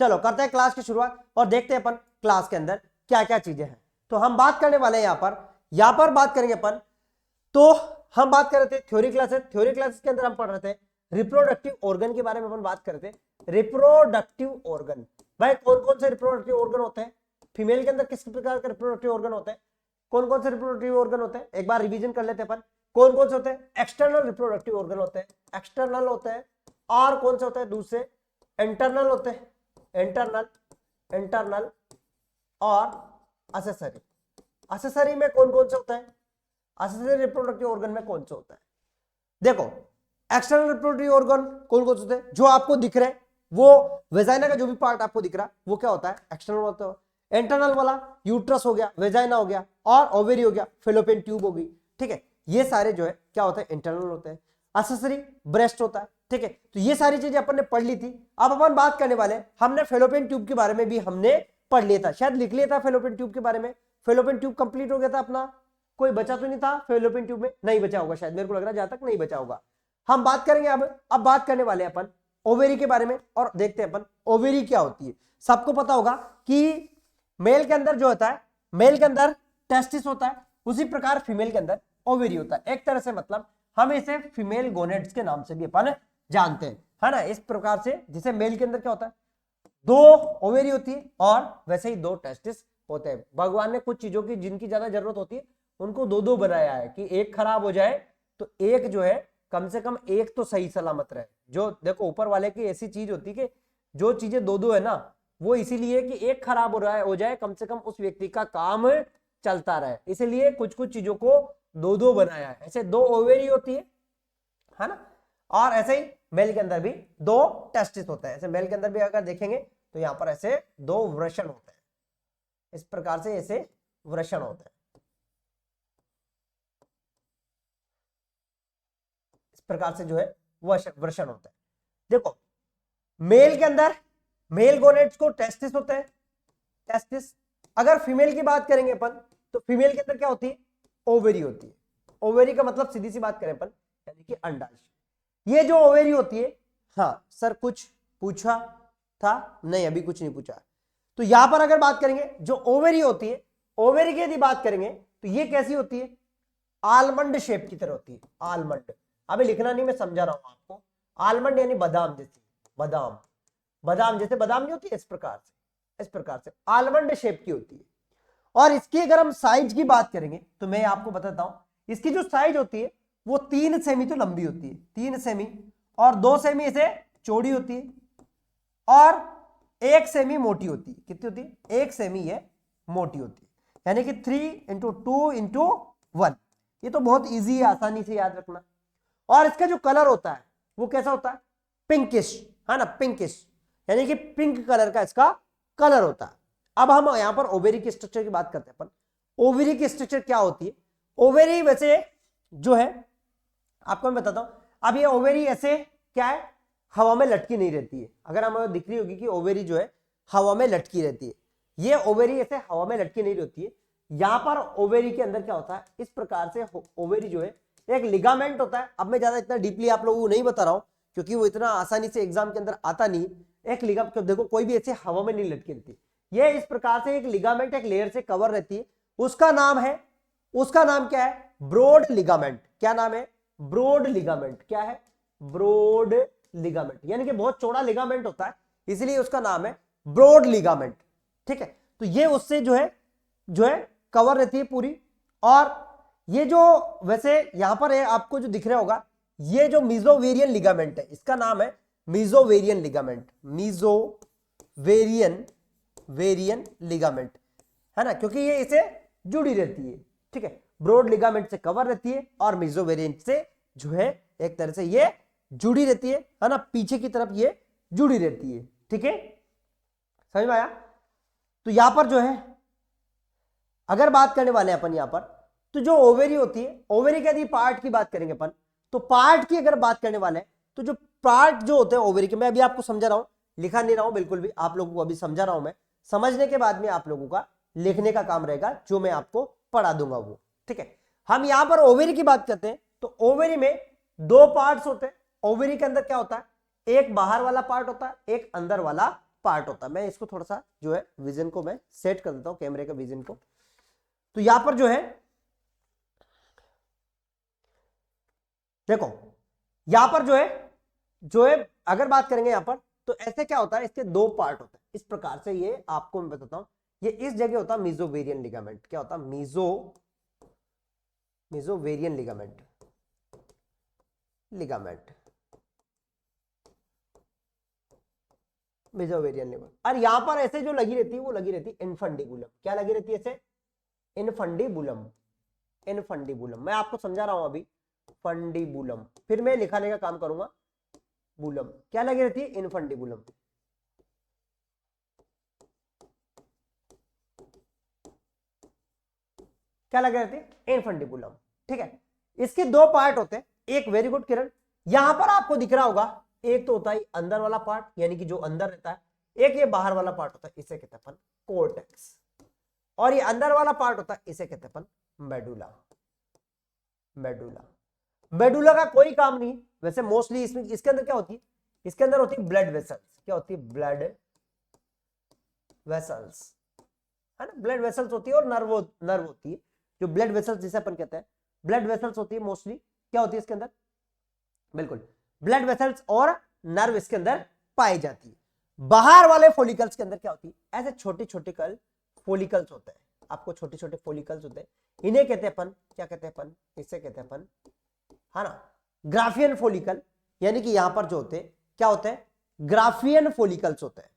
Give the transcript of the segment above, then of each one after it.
चलो करते हैं क्लास की शुरुआत और देखते हैं अपन क्लास के अंदर क्या क्या चीजें हैं। तो हम बात करने वाले हैं यहाँ पर बात करेंगे अपन। तो हम बात कर रहे थे थ्योरी क्लासेस के अंदर हम पढ़ रहे थे रिप्रोडक्टिव ऑर्गन के बारे में अपन बात कर रहे थे। रिप्रोडक्टिव ऑर्गन, भाई कौन कौन से रिप्रोडक्टिव ऑर्गन होते हैं, फीमेल के अंदर किस प्रकार के रिप्रोडक्टिव ऑर्गन होते हैं, कौन कौन से रिप्रोडक्टिव ऑर्गन होते हैं, एक बार रिवीजन कर लेते हैं अपन। कौन कौन से होते हैं, एक्सटर्नल रिप्रोडक्टिव ऑर्गन होते हैं, एक्सटर्नल होते हैं, और कौन से होते हैं दूसरे इंटरनल होते हैं, इंटरनल और असेसरी। असेसरी में कौन कौन से होता है, असेसरी रिप्रोडक्टिव ऑर्गन में कौन से होता है। देखो एक्सटर्नल रिप्रोडक्टिव ऑर्गन कौन कौन से होते हैं, जो आपको दिख रहे हैं वो वेजाइना का जो भी पार्ट आपको दिख रहा है वो क्या होता है, एक्सटर्नल होता है। इंटरनल वाला यूट्रस हो गया, वेजाइना हो गया, और ओवेरी हो गया, फेलोपियन ट्यूब होगी, ठीक है। ये सारे जो है क्या होता है, इंटरनल होते हैं। असेसरी ब्रेस्ट होता है, ठीक है। तो ये सारी चीजें अपन ने पढ़ ली थी। अब अपन बात करने वाले, हमने फेलोपियन ट्यूब के बारे में भी हमने पढ़ लिया था, शायद लिख लिया था फेलोपियन ट्यूब के बारे में। फेलोपियन ट्यूब कंप्लीट हो गया था अपना, कोई बचा तो नहीं था फेलोपियन ट्यूब में, नहीं बचा होगा शायद, मेरे को लग रहा है जहां तक नहीं बचा होगा। हम बात करेंगे अब बात करने वाले अपन ओवेरी के बारे में, और देखते हैं अपन ओवेरी क्या होती है। सबको पता होगा कि मेल के अंदर जो होता है, मेल के अंदर टेस्टिस होता है, उसी प्रकार फीमेल के अंदर ओवेरी होता है। एक तरह से मतलब हम इसे फीमेल गोनेड्स के नाम से भी अपन जानते हैं, है ना। इस प्रकार से जैसे मेल के अंदर क्या होता है, दो ओवेरी होती है और वैसे ही दो टेस्टिस होते हैं। भगवान ने कुछ चीजों की जिनकी ज्यादा जरूरत होती है उनको दो दो बनाया है कि एक खराब हो जाए तो एक जो है कम से कम एक तो सही सलामत रहे। जो देखो ऊपर वाले की ऐसी चीज होती है कि जो चीजें दो दो है ना, वो इसीलिए कि एक खराब हो जाए कम से कम उस व्यक्ति का काम चलता रहे, इसीलिए कुछ कुछ चीजों को दो दो बनाया है। ऐसे दो ओवेरी होती है ना, और ऐसे ही मेल के अंदर भी दो टेस्टिस होता है। ऐसे मेल के अंदर भी अगर देखेंगे तो यहाँ पर ऐसे दो वृषण होते हैं, इस प्रकार से ऐसे वृषण होते हैं, इस प्रकार से जो है वृषण होता है। देखो मेल के अंदर मेल गोनेड्स को टेस्टिस होते हैं, टेस्टिस। अगर फीमेल की बात करेंगे अपन तो फीमेल के अंदर क्या होती है, ओवेरी होती है। ओवेरी का मतलब सीधी सी बात करें अपन यानी कि अंडाशय। ये जो ओवेरी होती है, हाँ सर कुछ पूछा था, नहीं अभी कुछ नहीं पूछा। तो यहां पर अगर बात करेंगे जो ओवेरी होती है, ओवेरी की यदि बात करेंगे तो ये कैसी होती है, आलमंड शेप की तरह होती है। आलमंड, अभी लिखना नहीं, मैं समझा रहा हूं आपको। आलमंड यानी बादाम जैसी, बादाम, बादाम जैसे बादाम नहीं होती, इस प्रकार से आलमंड शेप की होती है। और इसकी अगर हम साइज की बात करेंगे तो मैं आपको बताता हूं, इसकी जो साइज होती है वो 3 सेमी तो लंबी होती है, 3 सेमी, और 2 सेमी इसे चौड़ी होती है, और 1 सेमी मोटी होती है। कितनी होती है, 1 सेमी ये मोटी होती है, यानी कि 3 × 2 × 1। ये तो बहुत इजी है, आसानी से याद रखना। और इसका जो कलर होता है वो कैसा होता है, पिंकिश, है ना, पिंकिश, यानी कि पिंक कलर का इसका कलर होता है। अब हम यहां पर ओवेरी के स्ट्रक्चर की बात करते हैं अपन। ओवेरी की स्ट्रक्चर क्या होती है, ओवेरी वैसे जो है आपको मैं बताता हूं। अब ये ओवेरी ऐसे क्या है, हवा में लटकी नहीं रहती है। अगर हमें दिख रही होगी कि ओवेरी जो है हवा में लटकी रहती है, ये ओवेरी ऐसे हवा में लटकी नहीं रहती है। यहां पर ओवेरी के अंदर क्या होता है, इस प्रकार से ओवेरी जो है एक लिगामेंट होता है। अब मैं ज्यादा इतना डीपली आप लोगों को नहीं बता रहा हूं क्योंकि वो इतना आसानी से एग्जाम के अंदर आता नहीं। एक लिगामेंट देखो, कोई भी ऐसे हवा में नहीं लटकी रहती, ये इस प्रकार से एक लिगामेंट एक लेयर से कवर रहती है। उसका नाम क्या है, ब्रॉड लिगामेंट। क्या नाम है, ब्रॉड लिगामेंट। क्या है, ब्रॉड लिगामेंट, यानी कि बहुत चौड़ा लिगामेंट होता है, इसलिए उसका नाम है ब्रॉड लिगामेंट, ठीक है। तो ये उससे जो है कवर रहती है पूरी। और ये जो वैसे यहां पर है आपको जो दिख रहा होगा, ये जो मीजोवेरियन लिगामेंट है, इसका नाम है मीजोवेरियन लिगामेंट, मीजोवेरियन लिगामेंट, है ना, क्योंकि ये इसे जुड़ी रहती है, ठीक है। ब्रॉड लिगामेंट से कवर रहती है और मीजोवेरियन से जो है एक तरह से ये जुड़ी रहती है ना, पीछे की तरफ ये जुड़ी रहती है, ठीक है, समझ में आया। तो यहां पर जो है अगर बात करने वाले हैं अपन यहां पर, तो जो ओवेरी होती है, ओवेरी के यदि पार्ट की बात करेंगे अपन, तो पार्ट की अगर बात करने वाले हैं तो जो पार्ट जो होते हैं ओवेरी के, मैं अभी आपको समझा रहा हूं, लिखा नहीं रहा हूं बिल्कुल भी, आप लोगों को अभी समझा रहा हूं मैं। समझने के बाद में आप लोगों का लिखने का काम रहेगा, जो मैं आपको पढ़ा दूंगा वो, ठीक है। हम यहां पर ओवेरी की बात करते हैं तो ओवेरी में 2 पार्ट्स होते हैं। ओवेरी के अंदर क्या होता है, एक बाहर वाला पार्ट होता है, एक अंदर वाला पार्ट होता है। मैं इसको थोड़ा सा जो है विजन को मैं सेट कर देता हूं, कैमरे का विजन को। तो यहां पर जो है देखो, यहां पर जो है अगर बात करेंगे यहां पर, तो ऐसे क्या होता है, इसके दो पार्ट होते हैं इस प्रकार से। ये आपको मैं बताता हूं, ये इस जगह होता है मीजोवेरियन लिगामेंट। क्या होता है? मीजोवेरियन लिगामेंट, मीजोवेरियन लिगामेंट। और यहां पर ऐसे जो लगी रहती है वो लगी रहती है इनफंडिबुलम। क्या लगी रहती है ऐसे? इनफंडिबुलम। मैं आपको समझा रहा हूं अभी, फंडिबुलम, फिर मैं लिखाने का काम करूंगा। बुलम क्या लगी रहती है? इनफंडिबुलम। क्या लगी रहती है? इनफंडिबुलम। ठीक है, इसके दो पार्ट होते हैं। एक, वेरी गुड किरण, यहां पर आपको दिख रहा होगा, एक तो होता है अंदर वाला पार्ट, यानी कि जो अंदर रहता है, एक ये बाहर वाला पार्ट होता है, इसे कहते हैं अपन कोर्टेक्स। और ये अंदर वाला पार्ट होता है, इसे कहते हैं अपन मेडुला। मेडुला का कोई काम नहीं वैसे मोस्टली। इसमें इसके अंदर क्या होती है? इसके अंदर होती है ब्लड वेसल्स। क्या होती है? ब्लड वेसल्स, है ना? ब्लड वेसल्स होती है और नर्व होती है। जो ब्लड वेसल्स जिसे अपन कहते हैं, ब्लड वेसल्स होती है मोस्टली। क्या होती है इसके अंदर? बिल्कुल, ब्लड वेसल्स और नर्व इसके अंदर पाई जाती है। बाहर वाले फोलिकल्स के अंदर क्या होती है? ऐसे छोटे छोटे फोलिकल्स होते हैं। आपको छोटे छोटे फोलिकल्स होते हैं, इन्हें कहते हैं अपन, क्या कहते हैं अपन? इसे कहते हैं अपन, है ना, ग्राफियन फोलिकल। यानी कि यहां पर जो होते हैं, क्या होते हैं? ग्राफियन फोलिकल्स होते हैं।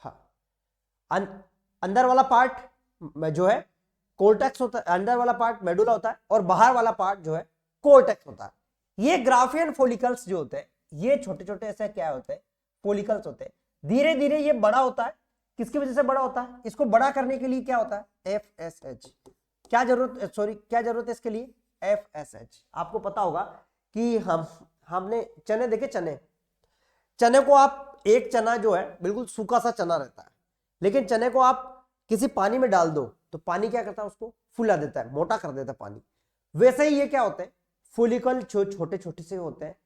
हाँ, अंदर वाला पार्ट जो है कोर्टेक्स होता है, अंदर वाला पार्ट मेडुला होता है, और बाहर वाला पार्ट जो है कोर्टेक्स होता है। ये ग्राफियन फोलिकल्स जो होते हैं, ये छोटे छोटे ऐसे क्या होते हैं? फोलिकल्स होते हैं। धीरे धीरे ये बड़ा होता है। किसकी वजह से बड़ा होता है? इसको बड़ा करने के लिए क्या होता है? FSH। क्या जरूरत, सॉरी, क्या जरूरत है इसके लिए? FSH। आपको पता होगा कि हमने चने देखे, चने को आप, एक चना जो है बिल्कुल सूखा सा चना रहता है, लेकिन चने को आप किसी पानी में डाल दो तो पानी क्या करता है? उसको फुला देता है, मोटा कर देता है पानी। वैसे ही ये क्या होते हैं? फोलिकल छोटे छोटे से होते हैं,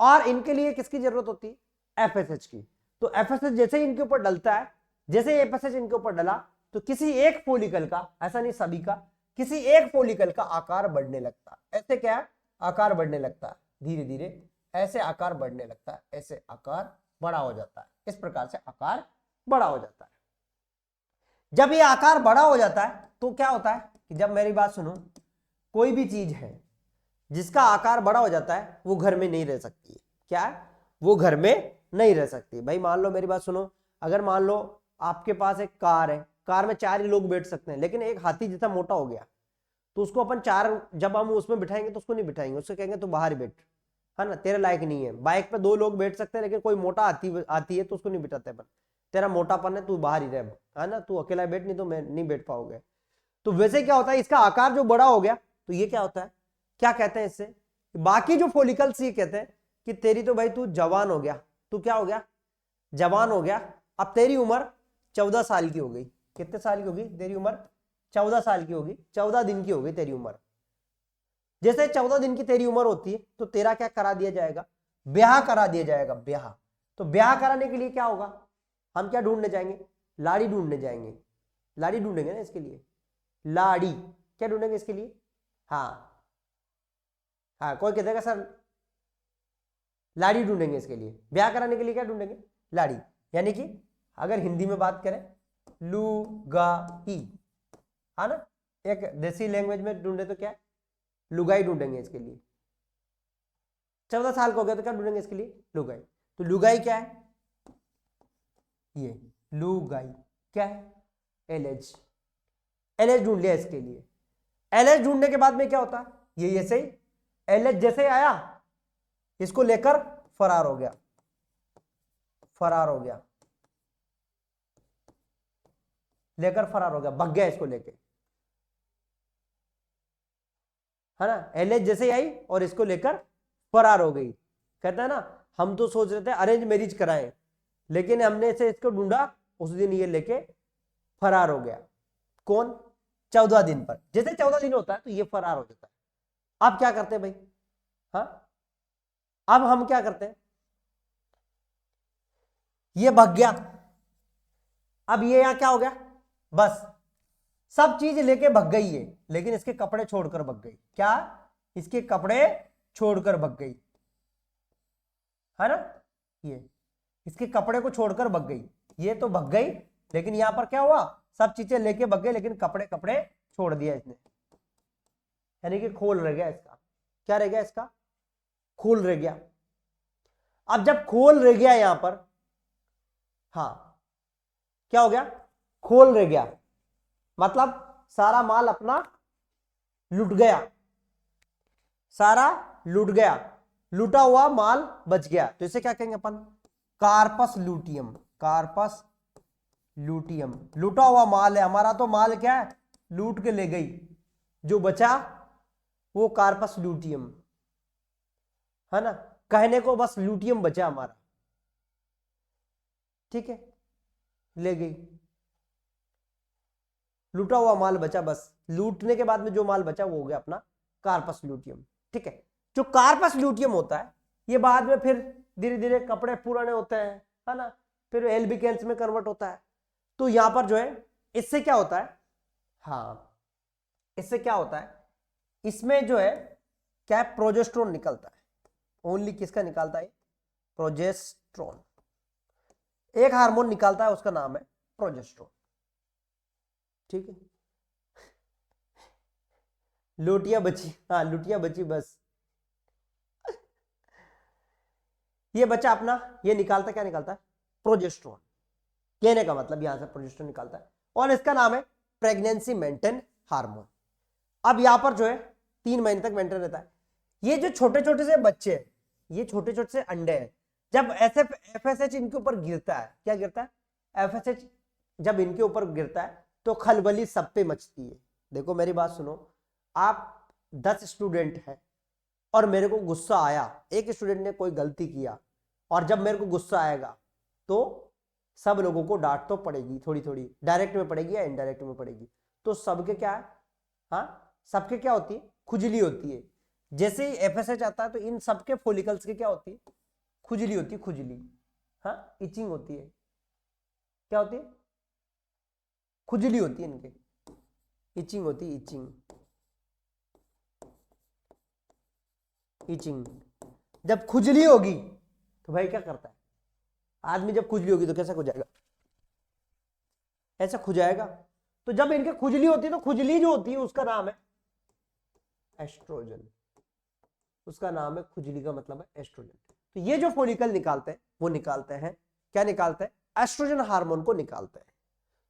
और इनके लिए किसकी जरूरत होती है? FSH की। तो FSH जैसे ही इनके ऊपर डलता है, जैसे ही FSH इनके ऊपर डला, तो किसी एक फोलिकल का, ऐसा नहीं सभी का, किसी एक फोलिकल का आकार बढ़ने लगता है। ऐसे क्या? आकार बढ़ने लगता है, धीरे धीरे ऐसे आकार बढ़ने लगता है, ऐसे आकार बड़ा हो जाता है। इस प्रकार से आकार बड़ा हो जाता है। जब ये आकार बड़ा हो जाता है तो क्या होता है कि, जब मेरी बात सुनो, कोई भी चीज है जिसका आकार बड़ा हो जाता है वो घर में नहीं रह सकती है। क्या है? वो घर में नहीं रह सकती। भाई मान लो, मेरी बात सुनो, अगर मान लो आपके पास एक कार है, कार में 4 ही लोग बैठ सकते हैं, लेकिन एक हाथी जितना मोटा हो गया, तो उसको अपन 4, जब हम उसमें बिठाएंगे तो उसको नहीं बिठाएंगे, उससे कहेंगे तू बाहर ही बैठ, है ना, तेरे लायक नहीं है। बाइक पे 2 लोग बैठ सकते हैं, लेकिन कोई मोटा आती है तो उसको नहीं बिठाते अपन, तेरा मोटापन है, तू बाहर ही रह, है ना, तू अकेला बैठ, नहीं तो मैं नहीं बैठ पाओगे। तो वैसे क्या होता है, इसका आकार जो बड़ा हो गया, तो ये क्या होता है, क्या कहते हैं इससे, बाकी जो फोलिकल्स ये कहते हैं कि तेरी तो भाई तू जवान हो गया, तू क्या हो गया? जवान हो गया। अब तेरी उम्र 14 साल की हो गई। कितने साल की होगी तेरी उम्र? 14 साल की होगी, 14 दिन की होगी तेरी उम्र। जैसे 14 दिन की तेरी उम्र होती है, तो तेरा क्या करा दिया जाएगा? ब्याह करा दिया जाएगा, ब्याह। तो ब्याह कराने के लिए क्या होगा? हम क्या ढूंढने जाएंगे? लाड़ी ढूंढने जाएंगे। लाड़ी ढूंढेंगे ना इसके लिए, लाड़ी। क्या ढूंढेंगे इसके लिए? हाँ हाँ, कोई कह देगा सर लाड़ी ढूंढेंगे इसके लिए, ब्याह कराने के लिए क्या ढूंढेंगे? लाड़ी। यानी कि अगर हिंदी में बात करें, लुगाई, है ना, एक देसी लैंग्वेज में ढूंढे तो क्या? लुगाई ढूंढेंगे इसके लिए। 14 साल का हो गया तो क्या ढूंढेंगे इसके लिए? लुगाई। तो लुगाई क्या है? ये लुगाई क्या है? एलएच। एलएच ढूंढ लिया इसके लिए। एलएच ढूंढने के बाद में क्या होता है? ये ऐसे ही एलएच जैसे आया, इसको लेकर फरार हो गया, फरार हो गया, लेकर फरार हो गया, भाग गया इसको लेके, है ना। एलएच जैसे ही आई और इसको लेकर फरार हो गई। कहता है ना, हम तो सोच रहे थे अरेंज मैरिज कराएं, लेकिन हमने से इसको ढूंढा, उस दिन ये लेके फरार हो गया। कौन? 14 दिन पर। जैसे 14 दिन होता है तो ये फरार हो जाता है। अब क्या करते हैं भाई? हाँ, अब हम क्या करते हैं? ये भाग गया, अब ये यहाँ क्या हो गया, बस सब चीज लेके भग गई है, लेकिन इसके कपड़े छोड़कर भग गई। क्या, इसके कपड़े छोड़कर भग गई, है ना, ये इसके कपड़े को छोड़कर भग गई, ये तो भग गई, लेकिन यहां पर क्या हुआ, सब चीजें लेके भग गई, लेकिन कपड़े कपड़े छोड़ दिया इसने, यानी कि खोल रह गया इसका। क्या रह गया इसका, खोल रह गया। अब जब खोल रह गया यहां पर, हाँ क्या हो गया, खोल रह गया, मतलब सारा माल अपना लुट गया, सारा लुट गया, लूटा हुआ माल बच गया, तो इसे क्या कहेंगे अपन, कार्पस लूटियम। कार्पस लूटियम, लूटा हुआ माल है हमारा, तो माल क्या है, लूट के ले गई, जो बचा वो कार्पस लूटियम, है ना, कहने को बस लूटियम बचा हमारा, ठीक है, ले गई, लूटा हुआ माल बचा, बस लूटने के बाद में जो माल बचा वो हो गया अपना कार्पस लूटियम, ठीक है। जो कार्पस लूटियम होता है ये बाद में फिर धीरे धीरे कपड़े पुराने होते हैं, है ना, फिर एल्बिकेंस में कन्वर्ट होता है। तो यहां पर जो है इससे क्या होता है, हाँ इससे क्या होता है, इसमें जो है क्या है, प्रोजेस्टेरोन निकलता है, ओनली किसका निकालता है, प्रोजेस्टेरोन, एक हार्मोन निकालता है, उसका नाम है प्रोजेस्टेरोन, ठीक है। लुटिया बची, हाँ लुटिया बची, बस ये बच्चा अपना ये निकालता, क्या निकालता है, प्रोजेस्टेरोन, कहने का मतलब यहां से प्रोजेस्टेरोन निकालता है, और इसका नाम है प्रेगनेंसी मेंटेन हार्मोन। अब यहां पर जो है 3 महीने तक मेंटेन रहता है। ये जो छोटे छोटे से बच्चे हैं, ये छोटे छोटे से अंडे हैं, जब ऐसे FSH इनके ऊपर गिरता है, क्या गिरता है, FSH जब इनके ऊपर गिरता है तो खलबली सब पे मचती है। देखो मेरी बात सुनो, आप 10 स्टूडेंट हैं और मेरे को गुस्सा आया, एक स्टूडेंट ने कोई गलती किया, और जब मेरे को गुस्सा आएगा तो सब लोगों को डांट तो पड़ेगी, थोड़ी थोड़ी डायरेक्ट में पड़ेगी या इनडायरेक्ट में पड़ेगी, तो सबके क्या है, हाँ सबके क्या होती है, खुजली होती है। जैसे ही FSH आता है तो इन सबके फॉलिकल्स की क्या होती है, खुजली होती है, खुजली, हाँ इचिंग होती है, क्या होती है, खुजली होती है इनके, इचिंग होती है, इचिंग, इचिंग। जब खुजली होगी तो भाई क्या करता है आदमी, जब खुजली होगी तो कैसा खुजाएगा, ऐसा खुजाएगा। तो जब इनके खुजली होती है तो खुजली जो होती है उसका नाम है एस्ट्रोजन, उसका नाम है, खुजली का मतलब है एस्ट्रोजन। तो ये जो फॉलिकल निकालते हैं वो निकालते हैं, क्या निकालते हैं, एस्ट्रोजन हार्मोन को निकालते हैं।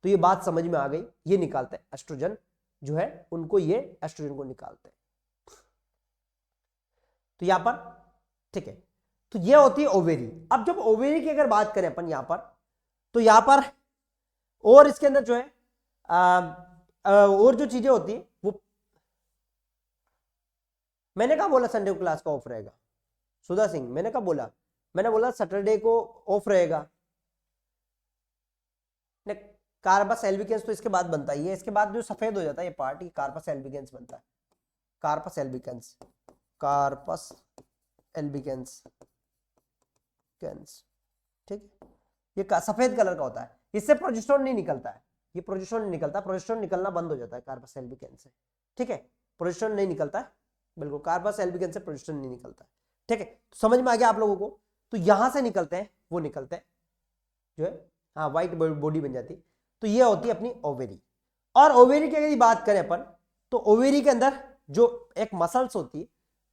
तो ये बात समझ में आ गई, ये निकालते हैं एस्ट्रोजन जो है उनको, ये एस्ट्रोजन को निकालते हैं। तो यहां पर ठीक है, तो ये होती है ओवेरी। अब जब ओवेरी की अगर बात करें अपन यहां पर, तो यहां पर और इसके अंदर जो है और जो चीजें होती है वो, मैंने कहा बोला संडे को क्लास का ऑफ रहेगा, सुधा सिंह मैंने कहा बोला, मैंने बोला सैटरडे को ऑफ रहेगा। कार्पस एल्बिकेंस तो इसके बाद बनता ही है, इसके बाद जो सफेद हो जाता है ये पार्ट, ये कार्पस एल्बिकेंस बनता है, कार्पस एल्बिकेंस, कार्पस एल्बिकेंस, ठीक है, ये सफेद कलर का होता है, इससे प्रोजेस्टेरोन नहीं निकलता है, ये प्रोजेस्टेरोन नहीं निकलता, प्रोजेस्टेरोन निकलना बंद हो जाता है कार्पस एल्बिकेंस से, ठीक है, प्रोजेस्टेरोन नहीं निकलता है, बिल्कुल कार्पस एल्बिकेंस से प्रोजेस्टेरोन नहीं निकलता है, ठीक है, तो समझ में आ गया आप लोगों को। तो यहां से निकलते हैं, वो निकलते हैं जो है, हाँ व्हाइट बॉडी बन जाती है। तो ये होती है अपनी ओवेरी। और ओवेरी की अगर बात करें अपन, तो ओवेरी के अंदर जो एक मसल्स होती है,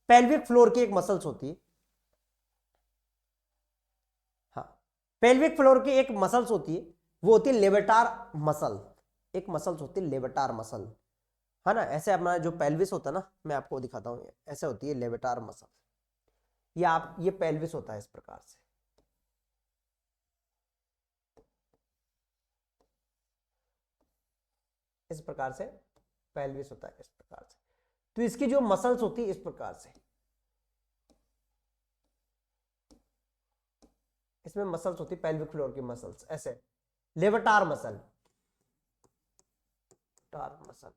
पेल्विक फ्लोर की एक मसल्स होती है, हाँ पेल्विक फ्लोर की एक मसल्स होती है, वो होती है लेवेटार मसल, एक मसल्स होती है लेवेटार मसल, है ना, ऐसे अपना जो पेल्विस होता है ना, मैं आपको दिखाता हूं, ऐसे होती है लेवेटार मसल, ये आप, ये पेल्विस होता है इस प्रकार से, इस प्रकार से पेल्विस होता है, इस प्रकार से। तो इसकी जो मसल्स होती है इस प्रकार से, इसमें मसल्स होती है पेल्विक फ्लोर की मसल्स, ऐसे लेवेटार मसल, टार मसल,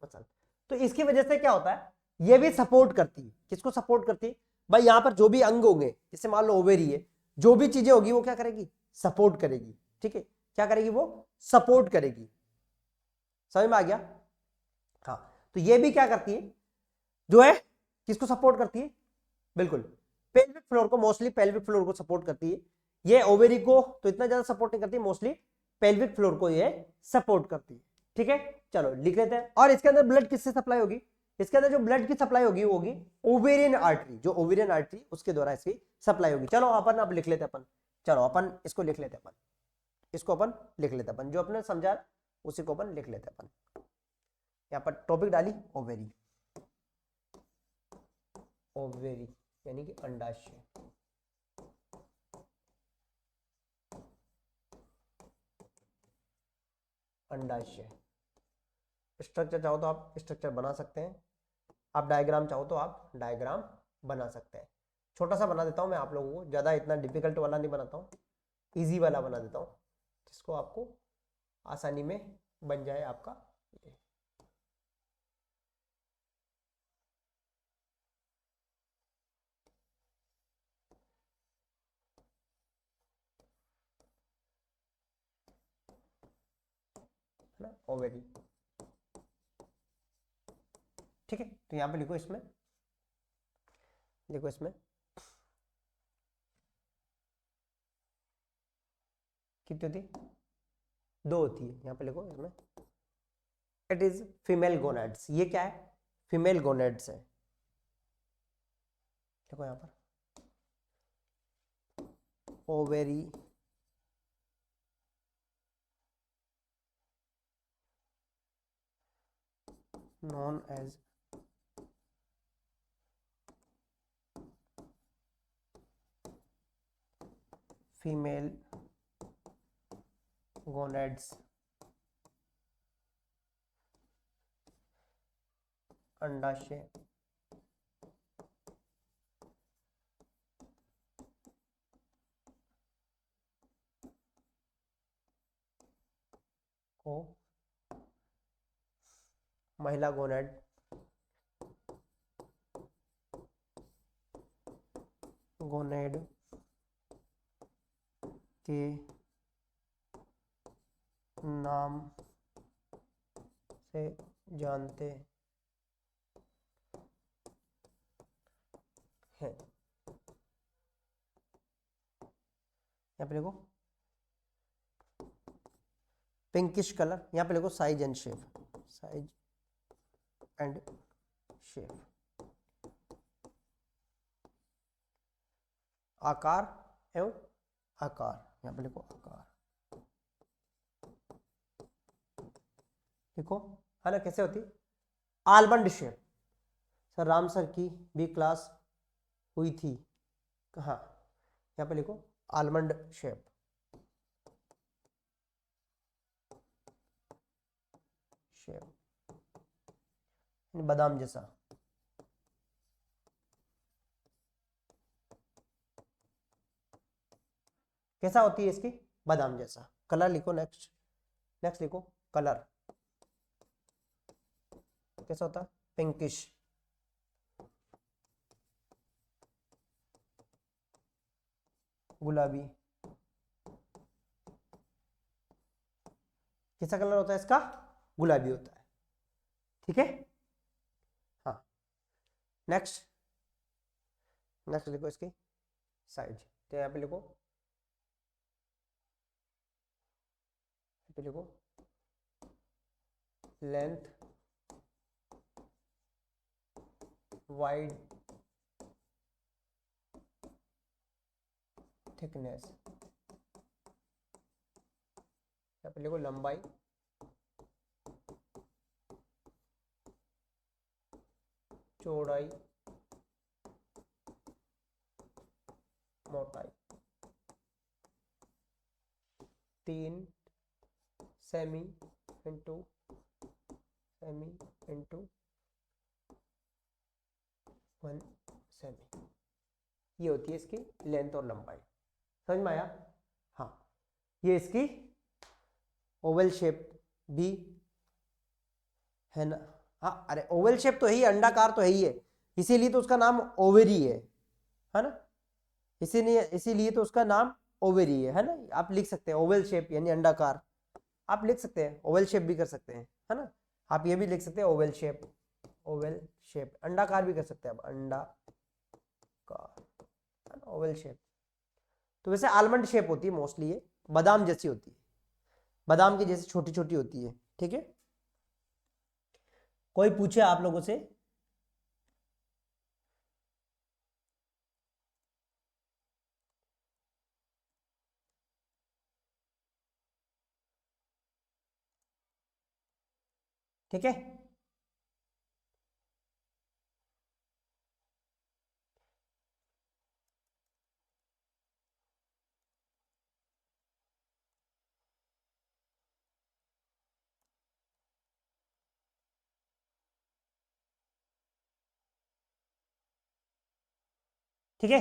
मसल। तो इसकी वजह से क्या होता है, ये भी सपोर्ट करती है, किसको सपोर्ट करती है भाई, यहां पर जो भी अंग होंगे, जैसे मान लो ओवेरी है, जो भी चीजें होगी वो क्या करेगी, सपोर्ट करेगी, ठीक है, क्या करेगी, वो सपोर्ट करेगी। समझ में आ गया? हाँ, तो ये भी क्या करती है, जो है किसको सपोर्ट करती है, बिल्कुल पेल्विक फ्लोर को, मोस्टली पेल्विक फ्लोर को सपोर्ट करती है। ये ओवेरी को तो इतना ज्यादा सपोर्ट नहीं करती, मोस्टली पेल्विक फ्लोर को ये सपोर्ट करती है, ठीक है। चलो लिख लेते हैं। और इसके अंदर ब्लड किससे सप्लाई होगी, इसके अंदर जो ब्लड की सप्लाई होगी वो होगी ओवेरियन आर्टरी, जो ओवेरियन आर्टरी उसके द्वारा इसकी सप्लाई होगी। चलो अपन अब लिख लेते हैं अपन, चलो अपन इसको लिख लेते हैं अपन, इसको अपन लिख लेते हैं अपन, जो अपने समझा उसी को अपन लिख लेते हैं अपन। यहाँ पर टॉपिक डाली ओवेरी, ओवेरी यानी कि अंडाशय, अंडाशय। स्ट्रक्चर चाहो तो आप स्ट्रक्चर बना सकते हैं, आप डायग्राम चाहो तो आप डायग्राम बना सकते हैं। छोटा सा बना देता हूं मैं आप लोगों को, ज्यादा इतना डिफिकल्ट वाला नहीं बनाता हूँ, इजी वाला बना देता हूँ जिसको आपको आसानी में बन जाए आपका। है ना, ओवेरी, ठीक है। तो यहाँ पे लिखो, इसमें देखो, इसमें कितनी होती है, 2 होती है। यहाँ पे लिखो, इसमें इट इज फीमेल गोनाड्स, ये क्या है, फीमेल गोनाड्स है। देखो यहाँ पर ovary, known as female gonads, अंडाशय को महिला गोनाड गोनेड के नाम से जानते हैं। यहाँ पे देखो पिंकिश कलर, यहाँ पे देखो size and shape, size and shape, आकार एवं आकार, यहाँ पे लिखो आकार, देखो है ना कैसे होती, almond shape. Sir Ram sir की भी क्लास हुई थी कहाँ, यहाँ पे लिखो आलमंड शेप, शेप बादाम जैसा। कैसा होती है इसकी, बादाम जैसा। कलर लिखो, नेक्स्ट नेक्स्ट लिखो कलर, कैसा होता है, पिंकिश, गुलाबी। कैसा कलर होता है इसका, गुलाबी होता है, ठीक है। हाँ, नेक्स्ट नेक्स्ट लिखो इसकी साइज, तो यहाँ पे लिखो, लिखो लेंथ, वाइड, थिकनेस, यहाँ पे लिखो लंबाई, चौड़ाई, मोटाई, 3 semi into semi into 1 semi, ये होती है इसकी लेंथ और लंबाई। समझ में आया? हाँ, ये इसकी ओवल शेप भी है ना। हाँ, अरे ओवल शेप तो है ही, अंडाकार तो है ही है, इसीलिए तो उसका नाम ओवेरी है ना। इसीलिए तो उसका नाम ओवेरी है ना। आप लिख सकते हैं ओवल शेप यानी अंडाकार, आप लिख सकते हैं ओवल शेप भी कर सकते हैं, है ना। आप ये भी लिख सकते हैं ओवल शेप, ओवल शेप, अंडाकार भी कर सकते हैं आप, अंडाकार, ओवल शेप। तो वैसे आलमंड शेप होती है मोस्टली, ये बादाम जैसी होती है, बादाम की जैसी छोटी छोटी होती है, ठीक है। कोई पूछे आप लोगों से? ठीक है, ठीक है,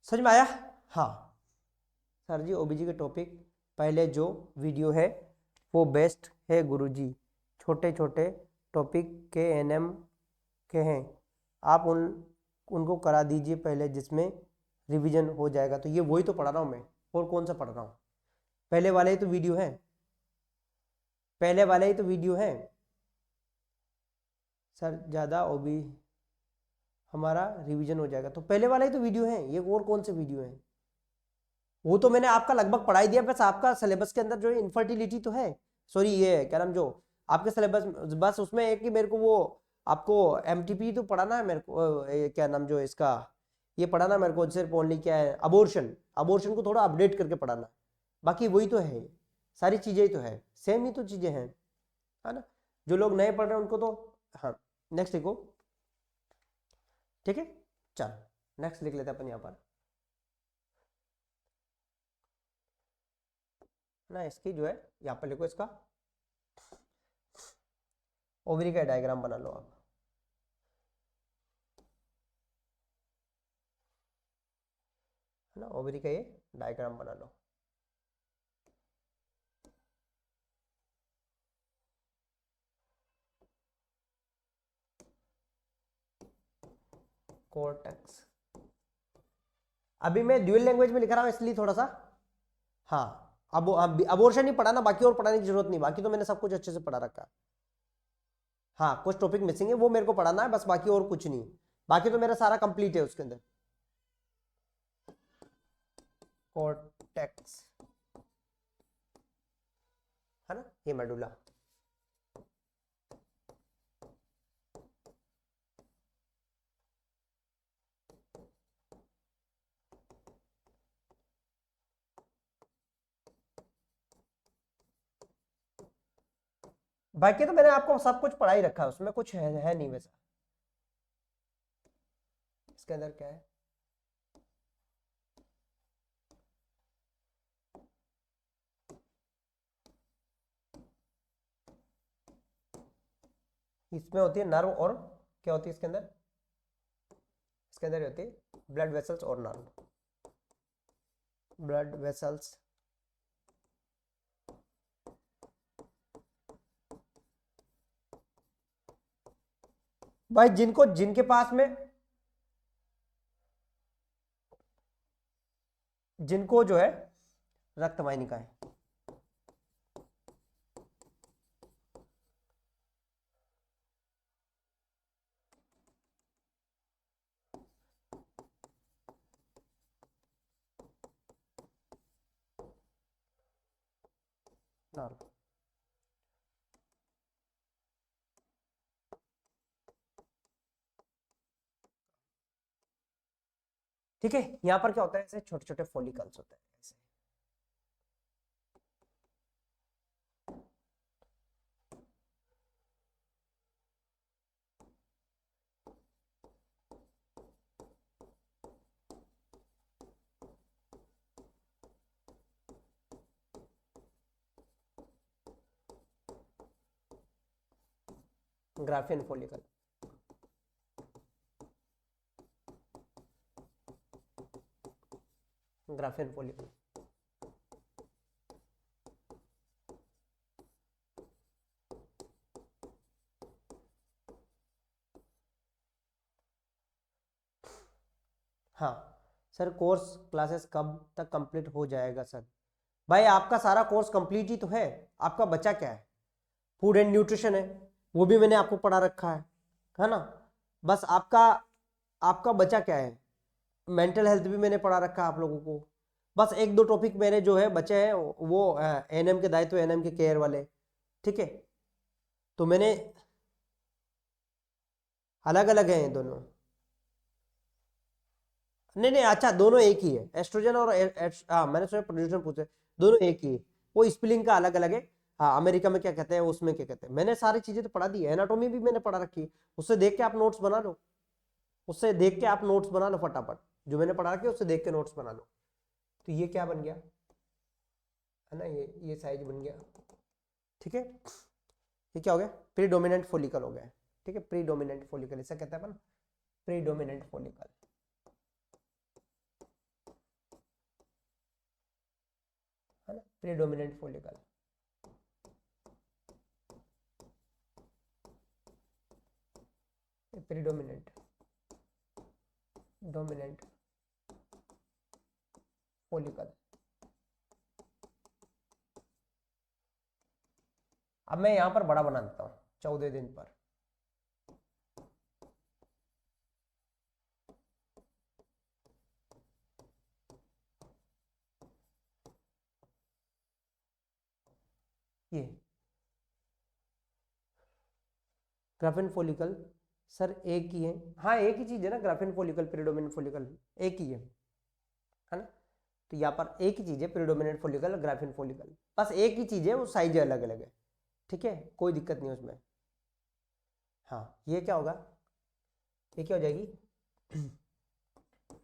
समझ में आया? हाँ सर जी, ओबीजी के टॉपिक पहले जो वीडियो है वो बेस्ट है गुरुजी, छोटे छोटे टॉपिक के एनएम के हैं, आप उनको करा दीजिए पहले, जिसमें रिवीजन हो जाएगा। तो ये वही तो पढ़ा रहा हूँ मैं, और कौन सा पढ़ रहा हूँ? पहले वाले ही तो वीडियो है, पहले वाले ही तो वीडियो है सर, ज़्यादा ओबी हमारा रिवीजन हो जाएगा। तो पहले वाला ही तो वीडियो है ये, और कौन से वीडियो है? वो तो मैंने आपका लगभग पढ़ा ही दिया, बस आपका सिलेबस के अंदर जो है इनफर्टिलिटी तो है, सॉरी ये है क्या नाम, जो आपके सिलेबस, बस उसमें एक कि मेरे को वो आपको एमटीपी तो पढ़ाना है मेरे को, क्या नाम जो इसका, ये पढ़ाना मेरे को सिर्फ ओनली क्या है, अबॉर्शन, अबॉर्शन को थोड़ा अपडेट करके पढ़ाना, बाकी वही तो है, सारी चीजें ही तो है, सेम ही तो चीजें हैं, है ना। जो लोग नए पढ़ रहे हैं उनको तो, हाँ नेक्स्ट लिखो, ठीक है। चल नेक्स्ट लिख लेते हैं अपन यहाँ पर ना, इसकी जो है यहाँ पर लिखो, इसका ओवरी का डायग्राम बना लो आप, है ना, ओवरी का ये डायग्राम बना लो। कोर्टेक्स, अभी मैं ड्यूअल लैंग्वेज में लिख रहा हूँ इसलिए थोड़ा सा, हाँ अब अबॉर्शन ही पढ़ा ना, बाकी और पढ़ाने की जरूरत नहीं, बाकी तो मैंने सब कुछ अच्छे से पढ़ा रखा है। हाँ कुछ टॉपिक मिसिंग है, वो मेरे को पढ़ाना है बस, बाकी और कुछ नहीं, बाकी तो मेरा सारा कंप्लीट है उसके अंदर। कोर्टेक्स, है ना, ये मेडुला। बाकी तो मैंने आपको सब कुछ पढ़ा ही रखा है, उसमें कुछ है नहीं वैसा। इसके अंदर क्या है, इसमें होती है नर्व, और क्या होती है इसके अंदर, इसके अंदर होती है ब्लड वेसल्स और नर्व, ब्लड वेसल्स, भाई जिनको, जिनके पास में, जिनको जो है रक्त वाहिनी है, नर्व, ठीक है। यहां पर क्या होता है, ऐसे छोटे छोटे फॉलिकल्स होते हैं ऐसे, ग्राफियन फॉलिकल, ग्राफियन फॉलिकल, हाँ सर कोर्स क्लासेस कब तक कंप्लीट हो जाएगा सर? भाई आपका सारा कोर्स कंप्लीट ही तो है, आपका बचा क्या है? फूड एंड न्यूट्रिशन है, वो भी मैंने आपको पढ़ा रखा है ना? बस आपका आपका बचा क्या है? मेंटल हेल्थ भी मैंने पढ़ा रखा है आप लोगों को। बस एक दो टॉपिक मेरे जो है बचे हैं, वो एएनएम के दायित्व, एएनएम के केयर वाले, ठीक है? तो मैंने अलग अलग हैं दोनों। नहीं नहीं, अच्छा दोनों एक ही है, एस्ट्रोजन और मैंने सोचा प्रोजेस्टेरोन पूछे, दोनों एक ही है। वो स्पेलिंग का अलग अलग है। हाँ, अमेरिका में क्या कहते हैं, उसमें क्या कहते हैं, मैंने सारी चीजें तो पढ़ा दी है, एनाटॉमी भी मैंने पढ़ा रखी है। उससे देख के आप नोट्स बना लो, उससे देख के आप नोट्स बना लो फटाफट, जो मैंने पढ़ा रखी है उससे देख के नोट्स बना लो। तो ये क्या बन गया है ना, ये साइज बन गया, ठीक है? ये क्या हो गया? प्रीडोमिनेंट फॉलिकल हो गया, ठीक है? प्रीडोमिनेंट फॉलिकल इसे कहते हैं अपन, प्रीडोमिनेंट फॉलिकल, है ना? Predominant follicle. Predominant, dominant follicle. अब मैं यहां पर बड़ा बना देता हूं 14 दिन पर। ये ग्राफिन फॉलिकल सर एक ही है, हाँ एक ही चीज है ना, ग्राफिन फॉलिकल प्रीडोमिनेंट फॉलिकल एक ही है ना? तो यहाँ पर एक ही चीज है, प्रीडोमिनेंट फॉलिकल, ग्राफिन फॉलिकल, बस एक ही चीज है, वो साइज अलग अलग है, ठीक है? कोई दिक्कत नहीं उसमें। हाँ, ये क्या होगा, ये क्या हो जाएगी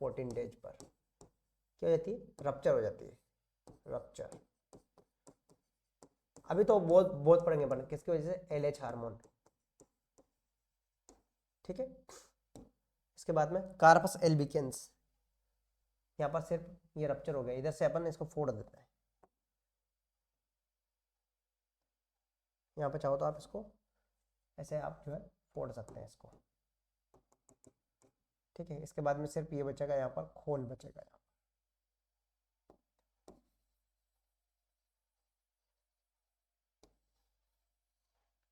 14 डेज पर क्या हो जाती है, रप्चर हो जाती है, रप्चर। अभी तो बहुत बहुत पढ़ेंगे अपन किसकी वजह से, एलएच हार्मोन, ठीक है? इसके बाद में कार्पस एल्बिकेंस, यहाँ पर सिर्फ ये रप्चर हो गया, इधर से अपन इसको फोड़ देते हैं। यहाँ पे चाहो तो आप इसको ऐसे आप जो है फोड़ सकते हैं इसको, ठीक है? इसके बाद में सिर्फ ये बचेगा, यहाँ पर खोल बचेगा, यहाँ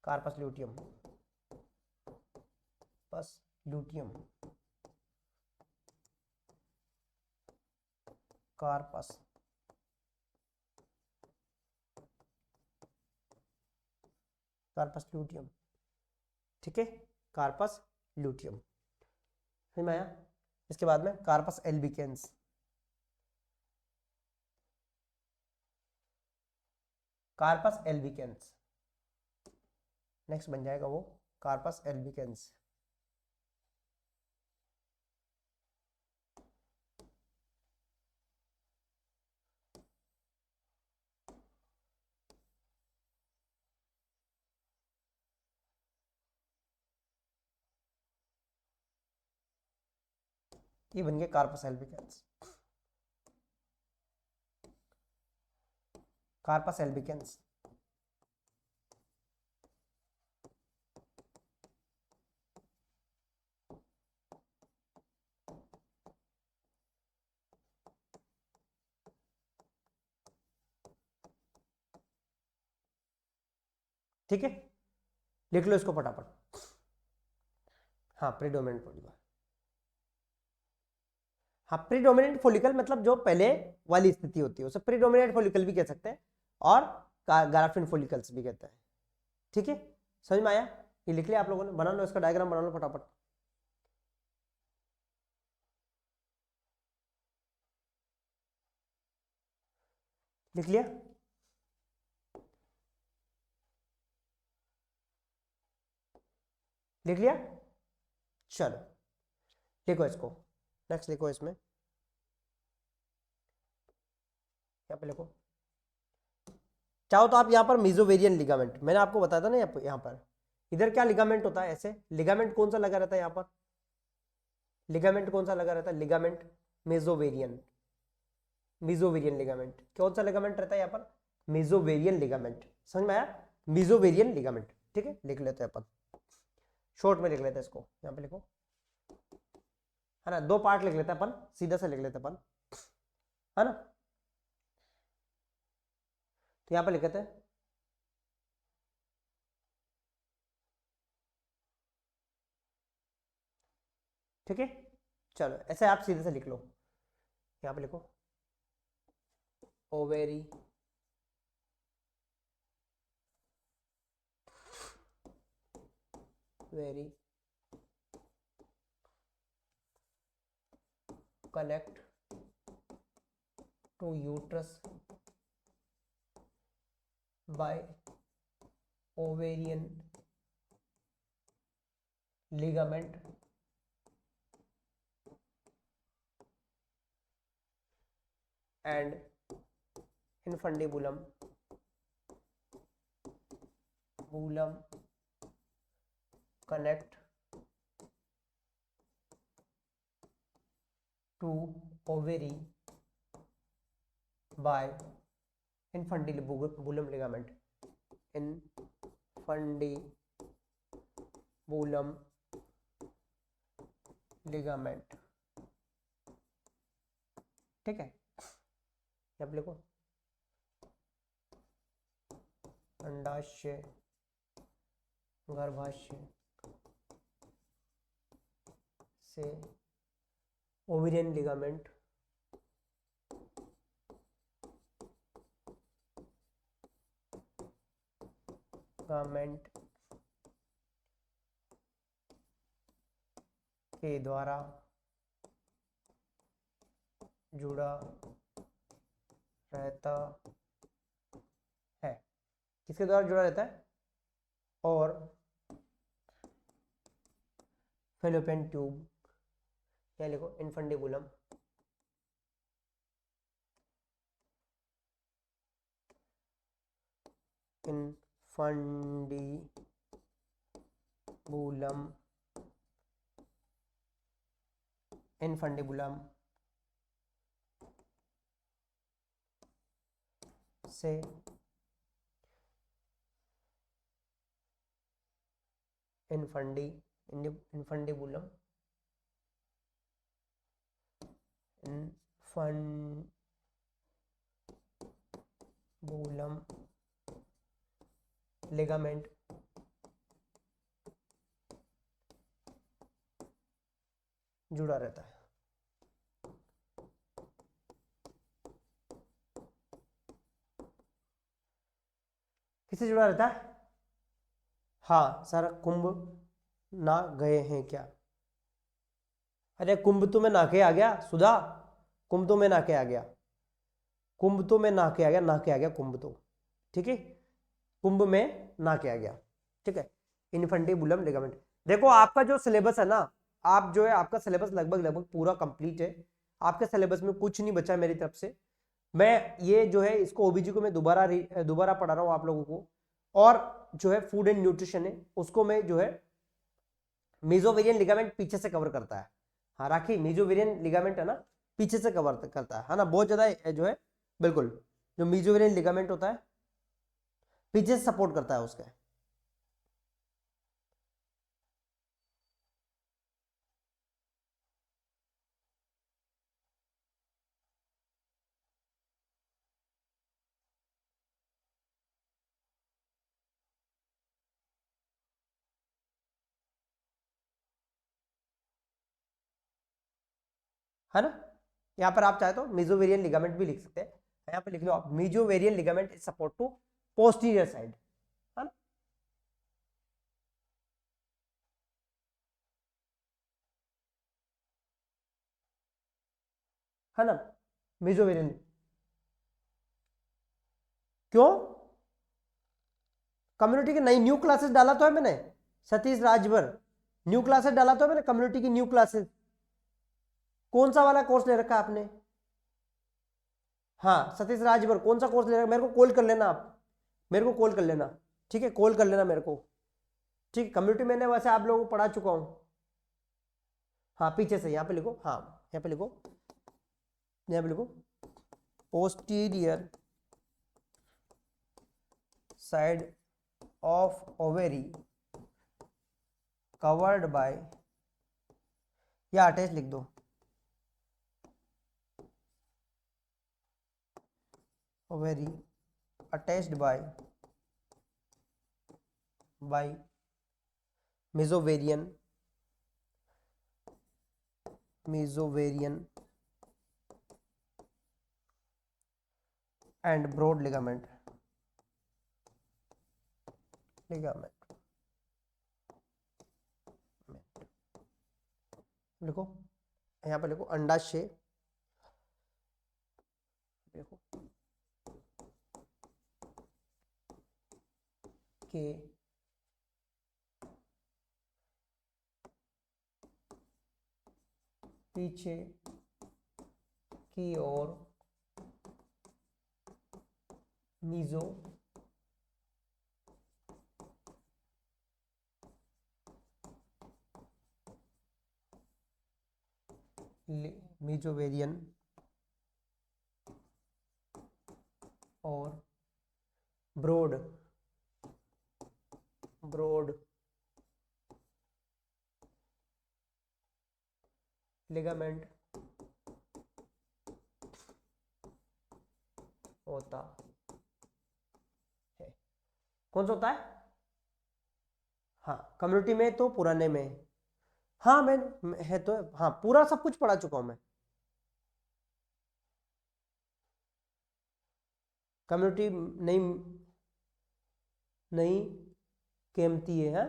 कार्पस ल्यूटियम, बस ल्यूटियम, कार्पस, कार्पस ल्यूटियम, ठीक है? कार्पस ल्यूटियम, समझ में आया? इसके बाद में corpus albicans, corpus albicans next बन जाएगा वो, कार्पस एल्बिकेंस। ये बन गया कार्पस एल्बिकेंस, कार्पस एल्बिकेंस। ठीक है, लिख लो इसको फटाफट। हाँ, प्रीडोमिनेंट फॉलिकल, हाँ प्रीडोमिनेंट फॉलिकल मतलब जो पहले वाली स्थिति होती है उसे प्रीडोमिनेंट फॉलिकल भी कह सकते हैं, और ग्राफिन फॉलिकल्स भी कहते हैं, ठीक है? समझ में आया? ये लिख लिया आप लोगों ने, बना लो इसका डायग्राम, बना लो फटाफट। लिख लिया? लिख लिया? चलो लिखो इसको, नेक्स्ट लिखो, इसमें यहाँ पे लिखो, चाहो तो आप यहाँ पर मेसोवेरियन लिगामेंट, मैंने आपको बताया था ना, यहाँ पर इधर क्या लिगामेंट होता है, ऐसे लिगामेंट कौन सा लगा रहता है यहाँ पर, लिगामेंट कौन सा लगा रहता है, लिगामेंट मेसोवेरियन, मेसोवेरियन लिगामेंट कौन सा लिगामेंट रहता है यहाँ पर, मेसोवेरियन लिगामेंट, समझ में आया? मेसोवेरियन लिगामेंट, ठीक है? लिख लेते हैं अपन, शॉर्ट में लिख लेते हैं इसको, यहाँ पे लिखो, है ना, 2 पार्ट लिख लेते हैं अपन, सीधा से लिख लेते हैं अपन, है ना। तो यहां पर लिख लेते हैं ठीक है। चलो ऐसे आप सीधे से लिख लो, यहां पे लिखो ovary very connect to uterus by ovarian ligament and infundibulum connect to ovary by infundibulum ligament, infundibulum ligament, ठीक है। अब लिखो अंडाशय गर्भाशय से ओवेरियन लिगामेंट के द्वारा जुड़ा रहता है, किसके द्वारा जुड़ा रहता है, और फेलोपियन ट्यूब, या लिखो इनफंडिबुलम इनफंडिबुलम से इनफंडिबुलम लिगामेंट जुड़ा रहता है। किससे जुड़ा रहता है? हाँ सर, कुंभ ना गए हैं क्या? अरे कुंभ तो मैं नाके आ गया सुधा, कुंभ तो मैं नाके आ गया, कुंभ तो मैं नाके आ गया, नाके आ गया कुंभ तो, ठीक है, कुंभ में नाके आ गया, ठीक है। इनफंडिबुलम लिगामेंट, देखो आपका जो सिलेबस है ना, आप जो है आपका सिलेबस लगभग लगभग पूरा कंप्लीट है, आपके सिलेबस में कुछ नहीं बचा है मेरी तरफ से। मैं ये जो है इसको ओबीजी को मैं दोबारा पढ़ा रहा हूँ आप लोगों को, और जो है फूड एंड न्यूट्रिशन है उसको मैं जो है मेसोवेरियन लिगामेंट पीछे से कवर करता है। हाँ राखी, मेसोवेरियन लिगामेंट है ना पीछे से कवर करता है ना, बहुत ज्यादा जो है बिल्कुल, जो मेसोवेरियन लिगामेंट होता है पीछे से सपोर्ट करता है उसके। है ना, यहाँ पर आप चाहे तो मेसोवेरियन लिगामेंट भी लिख सकते हैं, यहाँ पे लिख लो आप mesovarian ligament is support to posterior side, है ना। है ना, मेसोवेरियन, क्यों? कम्युनिटी की नई न्यू क्लासेस डाला तो है मैंने, सतीश राजभर न्यू क्लासेस डाला तो है मैंने, कम्युनिटी की न्यू क्लासेस। कौन सा वाला कोर्स ले रखा है आपने? हाँ सतीश राजभर कौन सा कोर्स ले रखा, मेरे को कॉल कर लेना आप, मेरे को कॉल कर लेना, ठीक है, कॉल कर लेना मेरे को, ठीक। कम्युनिटी मैंने वैसे आप लोगों को पढ़ा चुका हूं। हाँ पीछे से यहाँ पे लिखो, हाँ यहाँ पे लिखो, यहाँ पे लिखो posterior side of ovary covered by, या अटैच लिख दो, ovary attached by mesovarian and broad ligament लिखो, यहाँ पे लिखो अंडाशय, देखो के पीछे की ओर मीजो मेजोवेरियन और ब्रॉड लिगामेंट होता है। कौन सा होता है? हाँ, कम्युनिटी में तो पुराने में, हाँ मैं है तो, हाँ पूरा सब कुछ पढ़ा चुका हूं मैं। कम्युनिटी नहीं केमती है,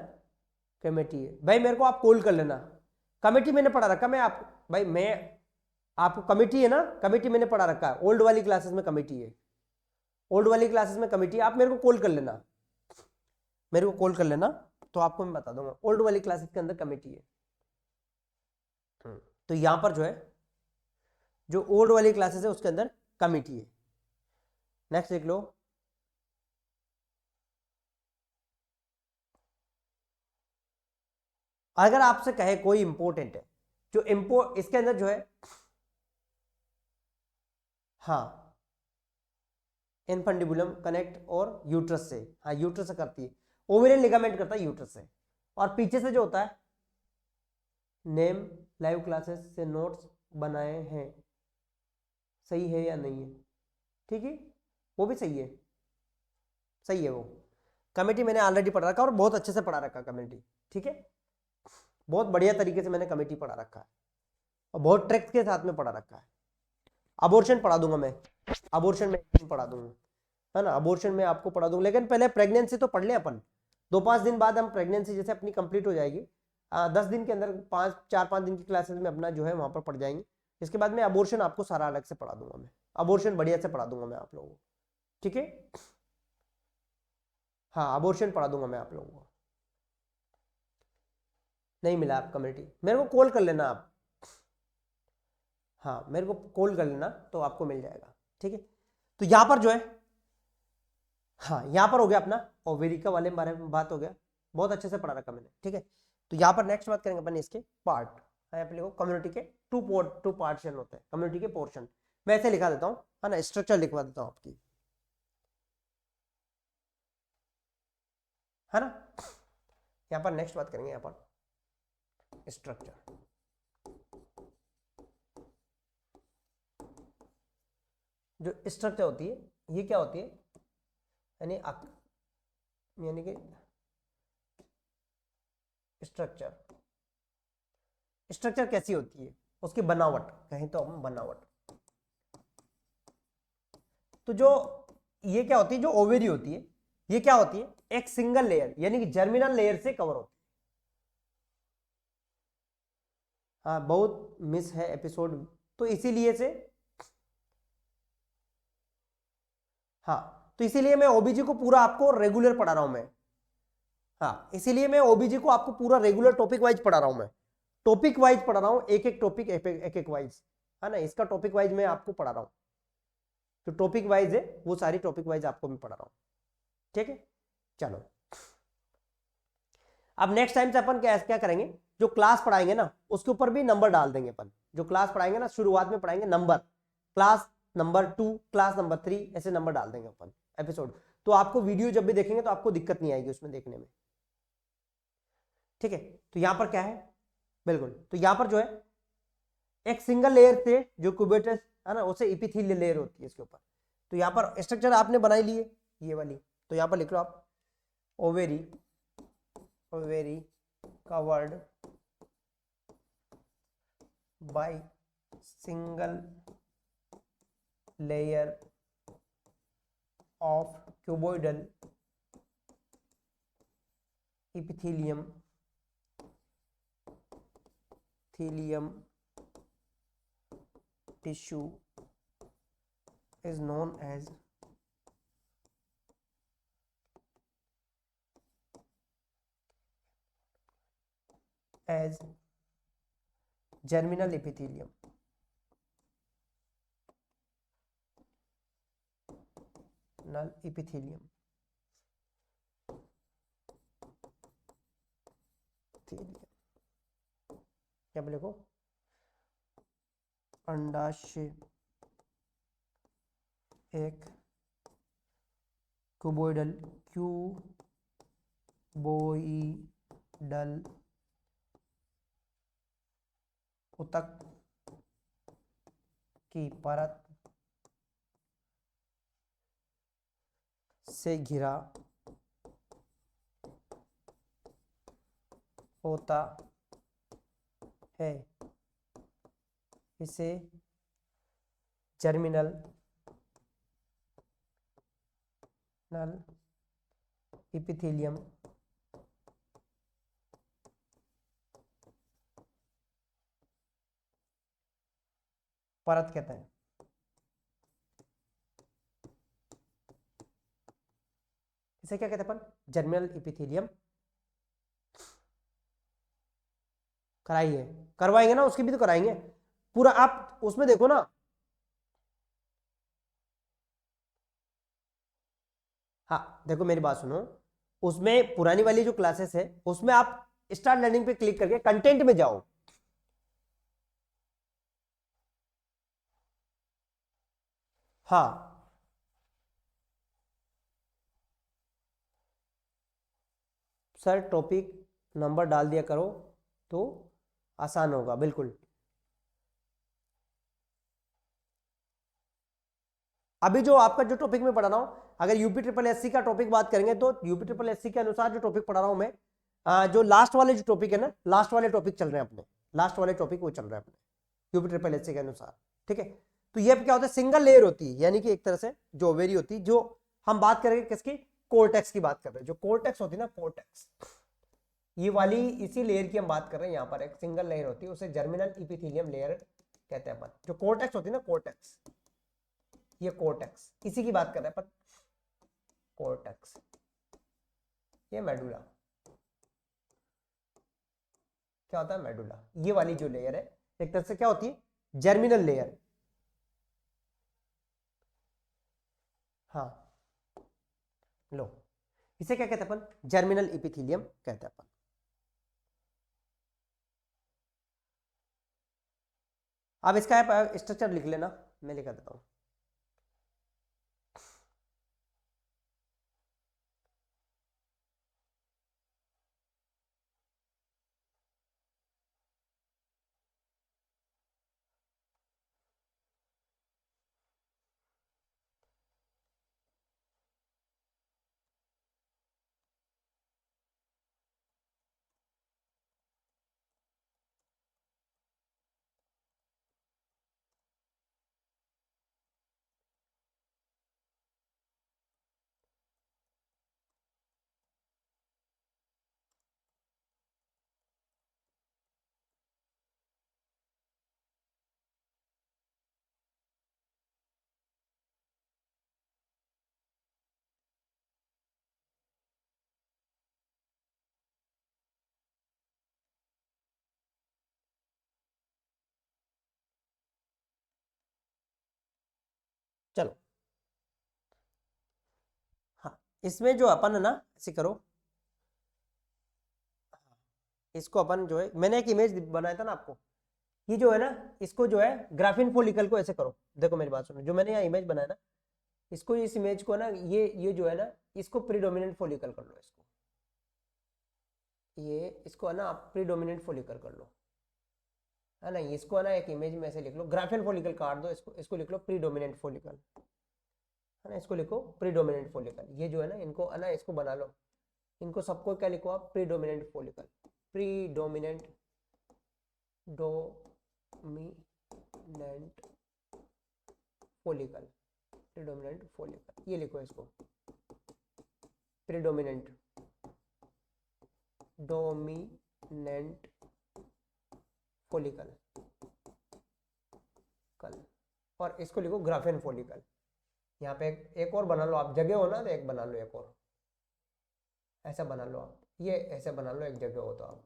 कमेटी है भाई, मेरे को आप कॉल कर लेना। कमेटी मैंने पढ़ा रखा, मैं आप भाई मैं आपको कमेटी है ना, कमेटी मैंने पढ़ा रखा है, ओल्ड वाली क्लासेस में कमेटी है, ओल्ड वाली क्लासेस में कमेटी। आप मेरे को कॉल कर लेना, मेरे को कॉल कर लेना तो आपको मैं बता दूंगा, ओल्ड वाली क्लासेस के अंदर कमेटी है। तो यहां पर जो है, जो ओल्ड वाली क्लासेस है उसके अंदर कमेटी है। नेक्स्ट देख लो, अगर आपसे कहे कोई इंपॉर्टेंट है, जो इसके अंदर जो है, हाँ इनफंडिबुलम कनेक्ट और यूट्रस से, हाँ यूट्रस से करती है, ओवेरियन लिगामेंट करता है यूट्रस से, और पीछे से जो होता है नेम लाइव क्लासेस से नोट्स बनाए हैं, सही है या नहीं है? ठीक है, वो भी सही है, सही है वो। कमेटी मैंने ऑलरेडी पढ़ा रखा और बहुत अच्छे से पढ़ा रखा कमेटी, ठीक है, बहुत बढ़िया तरीके से मैंने कमेटी पढ़ा रखा है और बहुत ट्रिक्स के साथ में पढ़ा रखा है। अबॉर्शन पढ़ा दूंगा मैं, अबॉर्शन में पढ़ा दूंगा, है ना, अबॉर्शन में आपको पढ़ा दूंगा, लेकिन पहले प्रेगनेंसी तो पढ़ ले अपन। 2-5 दिन बाद हम प्रेगनेंसी जैसे अपनी कंप्लीट हो जाएगी, 10 दिन के अंदर 4-5 दिन की क्लासेस में अपना जो है वहां पर पढ़ जाएंगे। इसके बाद में अबॉर्शन आपको सारा अलग से पढ़ा दूंगा मैं, अबॉर्शन बढ़िया से पढ़ा दूंगा मैं आप लोगों को, ठीक है। हाँ अबॉर्शन पढ़ा दूंगा मैं आप लोगों को। नहीं मिला आप कमेटी, मेरे को कॉल कर लेना आप, हाँ मेरे को कॉल कर लेना तो आपको मिल जाएगा, ठीक है। तो यहां पर जो है, हाँ यहां पर हो गया अपना ओवेरिका वाले बारे में बात हो गया, बहुत अच्छे से पढ़ा रखा मैंने, ठीक है। तो यहां पर नेक्स्ट बात करेंगे अपन इसके पार्ट, कम्युनिटी के टू पार्टीशन होते हैं, कम्युनिटी के पोर्शन। मैं ऐसे लिखा देता हूं, है ना, स्ट्रक्चर लिखवा देता हूं आपकी, है ना। यहां पर नेक्स्ट बात करेंगे, यहां पर स्ट्रक्चर, जो स्ट्रक्चर होती है ये क्या होती है, यानी कि स्ट्रक्चर कैसी होती है, उसकी बनावट कहें तो हम बनावट। तो जो ये क्या होती है, जो ओवेरी होती है ये क्या होती है, एक सिंगल लेयर यानी कि जर्मिनल लेयर से कवर होती है। हाँ बहुत मिस है एपिसोड, तो इसीलिए से, हाँ तो इसीलिए मैं ओबीजी को पूरा आपको रेगुलर पढ़ा रहा हूं मैं, हाँ इसीलिए मैं ओबीजी को आपको पूरा रेगुलर टॉपिक वाइज पढ़ा रहा हूं मैं, टॉपिक वाइज पढ़ा रहा हूं, एक एक टॉपिक एक एक वाइज, है ना, इसका टॉपिक वाइज मैं आपको पढ़ा रहा हूं, जो टॉपिक वाइज है वो सारी टॉपिक वाइज आपको मैं पढ़ा रहा हूं, ठीक है। चलो अब नेक्स्ट टाइम से अपन क्या क्या करेंगे, जो क्लास पढ़ाएंगे ना उसके ऊपर भी नंबर डाल देंगे अपन, जो क्लास पढ़ाएंगे ना शुरुआत में पढ़ाएंगे number, class number 2 class number 3 ऐसे नंबर डाल देंगे अपन एपिसोड, तो आपको वीडियो जब भी देखेंगे तो आपको दिक्कत नहीं आएगी उसमें देखने में, ठीक है। तो यहां पर क्या है, बिल्कुल, तो यहां पर जो है एक सिंगल लेयर से जो क्यूबेटस है ना, उसे एपिथेलियल लेयर होती है इसके ऊपर, तो यहाँ पर स्ट्रक्चर आपने बनाई ली है ये वाली, तो यहाँ पर लिख लो आप ovary, ovary covered by single layer of cuboidal epithelium tissue is known as germinal epithelium. Null epithelium. क्या बोले को अंडाशय एक क्यूबोइडल ऊतक की परत से घिरा होता है, इसे जर्मिनल इपिथेलियम परत कहते हैं। इसे क्या कहते हैं अपन? Germinal epithelium. कराइए, करवाएंगे ना, उसकी भी तो कराएंगे पूरा। आप उसमें देखो ना, हाँ देखो मेरी बात सुनो, उसमें पुरानी वाली जो क्लासेस है उसमें आप स्टार्ट लर्निंग पे क्लिक करके कंटेंट में जाओ। हाँ सर टॉपिक नंबर डाल दिया करो तो आसान होगा, बिल्कुल। अभी जो आपका जो टॉपिक में पढ़ा रहा हूं, अगर यूपी ट्रिपल एससी का टॉपिक बात करेंगे तो यूपी ट्रिपल एससी के अनुसार जो टॉपिक पढ़ा रहा हूं मैं, जो लास्ट वाले जो टॉपिक है ना, लास्ट वाले टॉपिक चल रहे हैं अपने, लास्ट वाले टॉपिक वो चल रहे हैं अपने यूपी ट्रिपल एससी के अनुसार, ठीक है। तो ये क्या होता है, सिंगल लेयर होती है, यानी कि एक तरह से जो ओवेरी होती है, जो हम बात करेंगे किसकी, कोर्टेक्स की बात कर रहे हैं। जो कोर्टेक्स होती है ना, कोर्टेक्स, ये वाली इसी लेयर की हम बात कर रहे हैं। यहाँ पर एक सिंगल लेयर होती है, उसे जर्मिनल इपिथेलियम लेयर कहते हैं अपन। जो कोर्टेक्स होती है ना, कोर्टेक्स, ये कोर्टेक्स, इसी की बात कर रहे हैं अपन, कोर्टेक्स। ये मेडुला, क्या होता है, मेडुला। ये वाली जो लेयर है एक तरह से क्या होती है, जर्मिनल लेयर। हाँ लो, इसे क्या कहते हैं अपन, जर्मिनल इपिथेलियम कहते हैं अपन। अब इसका स्ट्रक्चर लिख लेना, मैं लिखा देता हूं। चलो, हाँ इसमें जो अपन है ना, ऐसे करो, इसको अपन जो है, मैंने एक इमेज बनाया था ना आपको, ये जो है ना, इसको जो है ग्राफीन फॉलिकल को ऐसे करो। देखो मेरी बात सुनो, जो मैंने यहाँ इमेज बनाया ना, इसको, इस इमेज को ना, ये जो है ना, इसको प्रीडोमिनेंट फॉलिकल कर लो। इसको, ये इसको है ना आप प्रीडोमिनेंट फॉलिकल कर लो, है ना। इसको है ना एक इमेज में ऐसे लिख लो, ग्राफियन फॉलिकल काट दो, इसको लिख लो प्रीडोमिनेंट फॉलिकल। है ना, इसको लिखो प्रीडोमिनेंट फॉलिकल। ये जो है ना, इनको है ना, इसको बना लो, इनको सबको क्या लिखो आप, predominant follicle, predominant dominant follicle, predominant follicle, ये लिखो इसको, प्रीडोमिनेंट डोमिनेंट फॉलिकल कल, और इसको लिखो ग्राफियन फॉलिकल। यहाँ पे एक और बना लो आप, जगह हो ना तो एक बना लो, एक और ऐसा बना लो आप, ये ऐसे बना लो, एक जगह हो तो आप,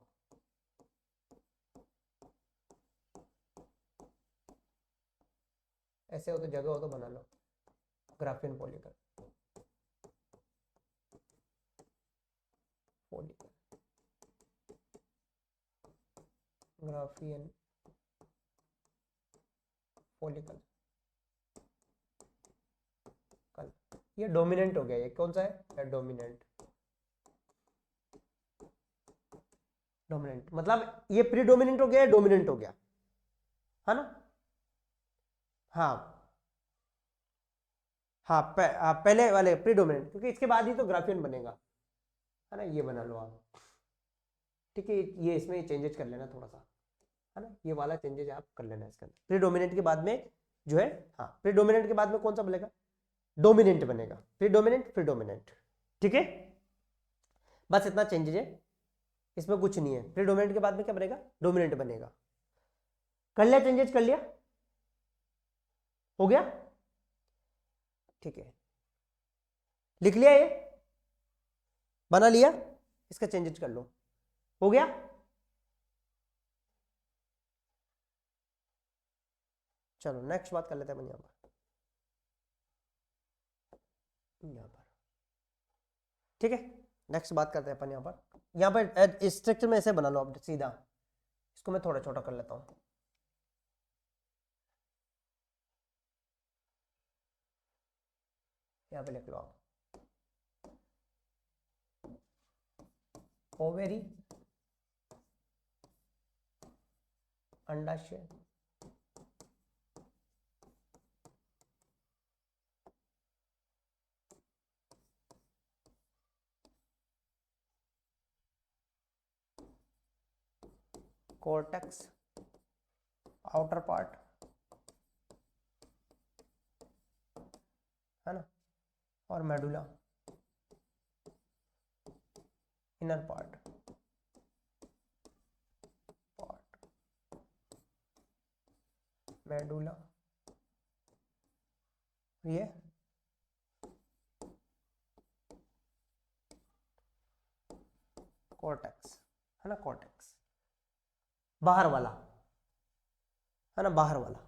ऐसे हो तो जगह हो तो बना लो, graafian follicle, follicle, graafian follicle कल। ये डोमिनेंट हो गया, ये कौन सा है, डोमिनेंट, डोमिनेंट मतलब ये प्रीडोमिनेंट हो गया, डोमिनेंट हो गया, है ना। हाँ हाँ, पहले वाले प्रीडोमिनेंट, क्योंकि इसके बाद ही तो ग्राफियन बनेगा, है ना, ये बना लो आप, ठीक है। ये इसमें चेंजेस कर लेना थोड़ा सा, है ना, ये वाला चेंजेस आप कर लेना इसके अंदर। प्रीडोमिनेंट के बाद में जो है, हाँ, प्रीडोमिनेंट के बाद में कौन सा बनेगा, डोमिनेंट बनेगा, प्रीडोमिनेंट प्रीडोमिनेंट, ठीक है। बस इतना चेंजेज है, इसमें कुछ नहीं है। प्रीडोमिनेंट के बाद में क्या बनेगा, डोमिनेंट बनेगा। कर लिया चेंजेस, कर लिया, हो गया, ठीक है, लिख लिया, ये बना लिया, इसका चेंजेस कर लो, हो गया। चलो नेक्स्ट बात कर लेते हैं अपन यहाँ पर, ठीक है। नेक्स्ट बात करते हैं अपन यहाँ पर स्ट्रक्चर में ऐसे बना लो आप सीधा, इसको मैं थोड़ा छोटा कर लेता हूँ, यहाँ पे लिख लो आप, ओवेरी, अंडाशय, कॉर्टेक्स, आउटर पार्ट, है ना, और मेडुला, इनर पार्ट, मेडुला, ये कॉर्टेक्स, है ना, कॉर्टेक्स बाहर वाला, है ना, बाहर वाला,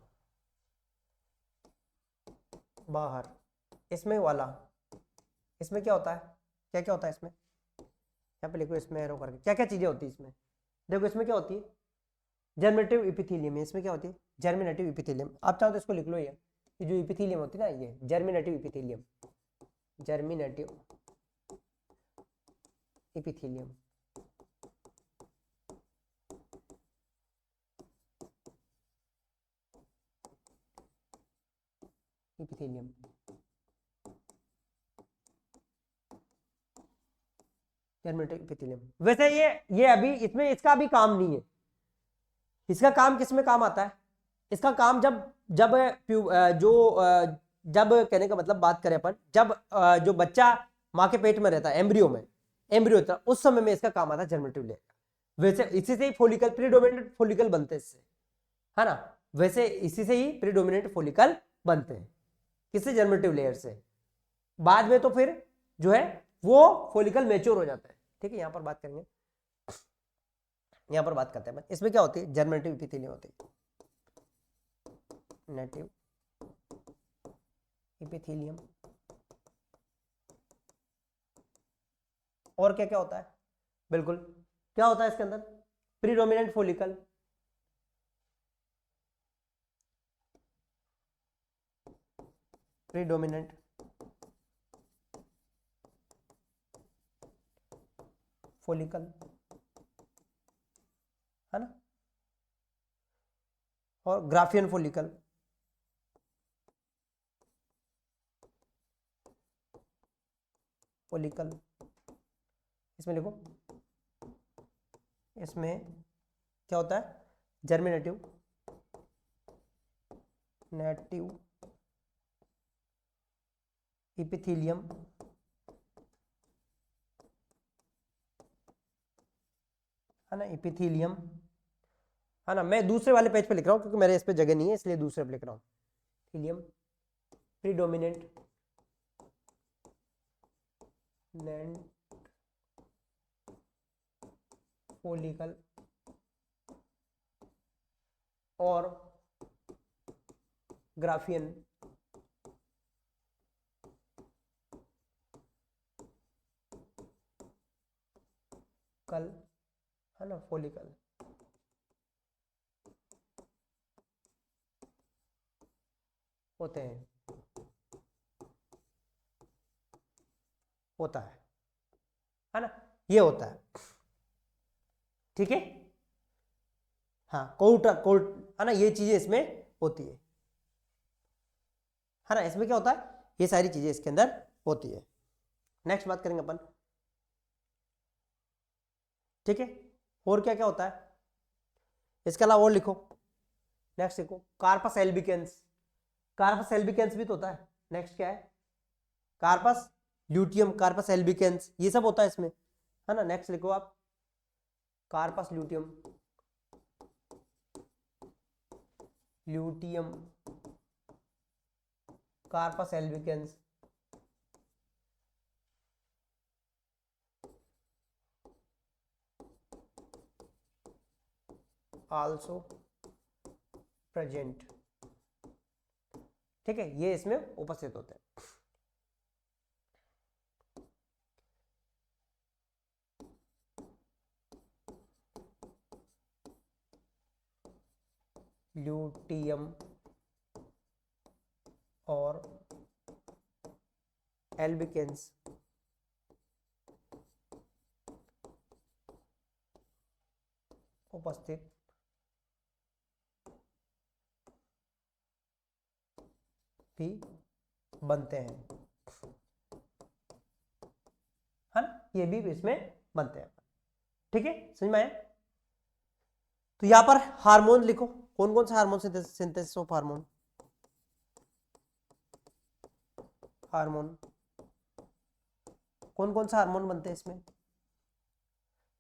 बाहर, इसमें वाला, इसमें क्या होता है, क्या क्या होता है इसमें, यहाँ पे लिखो, इसमें एरो करके क्या क्या चीजें होती है इसमें, देखो इसमें क्या होती है, जर्मिनेटिव इपिथेलियम, इसमें क्या होती है, जर्मिनेटिव इपिथेलियम। आप चाहो तो इसको लिख लो, ये जो इपिथेलियम होती है ना, ये germinative epithelium, germinative epithelium, epithelium, germinative epithelium. वैसे ये अभी इसमें इसका अभी काम नहीं है, इसका काम किस में काम आता है, इसका काम जब जब जब कहने का मतलब बात करें अपन, जब जो बच्चा माँ के पेट में रहता है, एम्ब्रियो में, एम्ब्रियो होता है, उस समय में इसका काम आता है जर्मिनेटिव लेयर का। वैसे इसी से ही फोलिकल, प्रीडोमिनेंट फोलिकल बनते हैं इससे, है ना, वैसे इसी से ही प्रीडोमिनेंट फोलिकल बनते हैं, किससे, जर्मिनेटिव लेयर से। बाद में तो फिर जो है वो फोलिकल मैच्योर हो जाता है, ठीक है। यहाँ पर बात करेंगे, यहाँ पर बात करते हैं इसमें क्या होती है, जर्मिनेटिव इपिथेलियम होती है, नेटिव इपिथेलियम, और क्या क्या होता है, बिल्कुल क्या होता है इसके अंदर, प्रीडोमिनेंट फोलिकल, प्रीडोमिनेंट फोलिकल, है ना, और ग्राफियन फोलिकल, फॉलिकल, इसमें लिखो, इसमें क्या होता है, जर्मिनेटिव नेटिव इपिथीलियम है ना, इपिथीलियम है ना। मैं दूसरे वाले पेज पे लिख रहा हूँ क्योंकि मेरे इस पे जगह नहीं है, इसलिए दूसरे पे लिख रहा हूँ। इपिथीलियम प्रीडोमिनेंट लैंड फॉलिकल और ग्राफियन कल है ना, फॉलिकल होते हैं, होता है ना, ये होता है, ठीक है। हाँ, कोट कोट है ना, ये चीजें इसमें होती है ना, इसमें क्या होता है, ये सारी चीजें इसके अंदर होती है। नेक्स्ट बात करेंगे अपन, ठीक है। और क्या क्या होता है इसके अलावा, और लिखो, नेक्स्ट लिखो कार्पस एल्बिकेंस, कार्पस एल्बिकेंस भी तो होता है। नेक्स्ट क्या है, कार्पस ल्यूटियम, कार्पस एल्बिकेंस, ये सब होता है इसमें, है ना। नेक्स्ट लिखो आप, corpus luteum, luteum corpus albicans, also present, ठीक है, ये इसमें उपस्थित होते हैं। ल्यूटियम और एल्बिकेंस उपस्थित भी बनते हैं, है ना, ये भी इसमें बनते हैं, ठीक है, समझ में आया। तो यहां पर हार्मोन लिखो, कौन कौन सा hormone synthesis of hormone, hormone कौन कौन सा हार्मोन बनते हैं इसमें,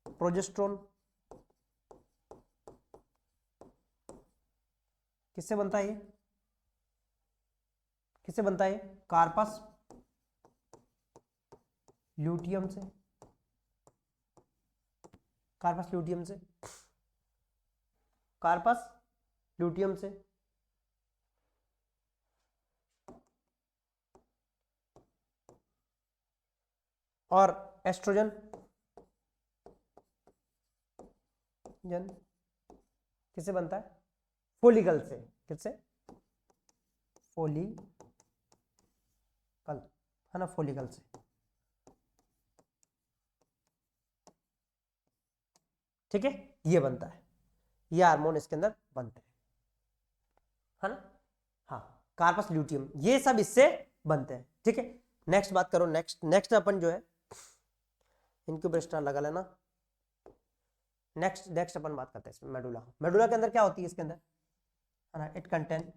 प्रोजेस्टेरोन किससे बनता है, ये किससे बनता है, कार्पस ल्यूटियम से, कार्पस ल्यूटियम से, कार्पस ल्यूटियम से, और एस्ट्रोजन जन किससे बनता है, फोलिकल से, किससे, फोलिकल है ना, फोलिकल से, ठीक है, ये बनता है, ये हार्मोन इसके अंदर बनते हैं, है ना। हाँ, कार्पस ल्यूटियम ये सब इससे बनते हैं, ठीक है। नेक्स्ट बात करो, नेक्स्ट नेक्स्ट अपन जो है इनक्यूबेटर स्टार लगा लेना। नेक्स्ट नेक्स्ट अपन बात करते हैं इसमें मेडुला, मेडुला के अंदर क्या होती है, इसके अंदर है ना, इट कंटेन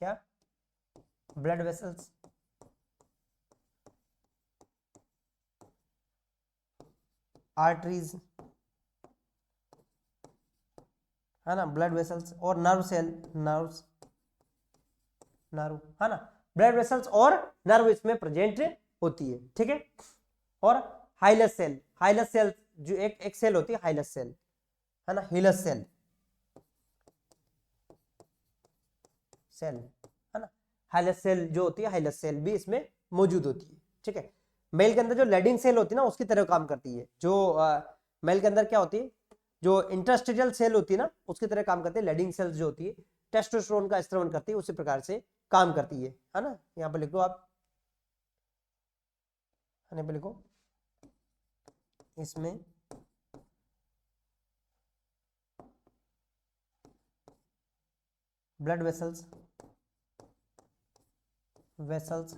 क्या, ब्लड वेसल्स, आर्टरीज है ना, ब्लड वेसल्स और नर्व सेल, नर्व्स, नर्व है ना, ब्लड वेसल्स और नर्व इसमें प्रेजेंट होती है, ठीक है। और हाइलस सेल, हाइलस सेल जो एक सेल होती है, हाइलस सेल है ना, हिलस सेल, सेल है ना, हाइलस सेल जो होती है, हाइलस सेल भी इसमें मौजूद होती है, ठीक है। मेल के अंदर जो लेडिंग सेल होती है ना, उसकी तरह काम करती है, जो मेल के अंदर क्या होती है, जो इंटरस्टिशियल सेल होती है ना, उसकी तरह काम करती है, लेडिंग सेल्स जो होती है टेस्टोस्टेरोन का स्त्रवण करती है, उसी प्रकार से काम करती है ना। यहाँ पे लिखो आप, यहाँ पे लिखो, इसमें ब्लड वेसल्स, वेसल्स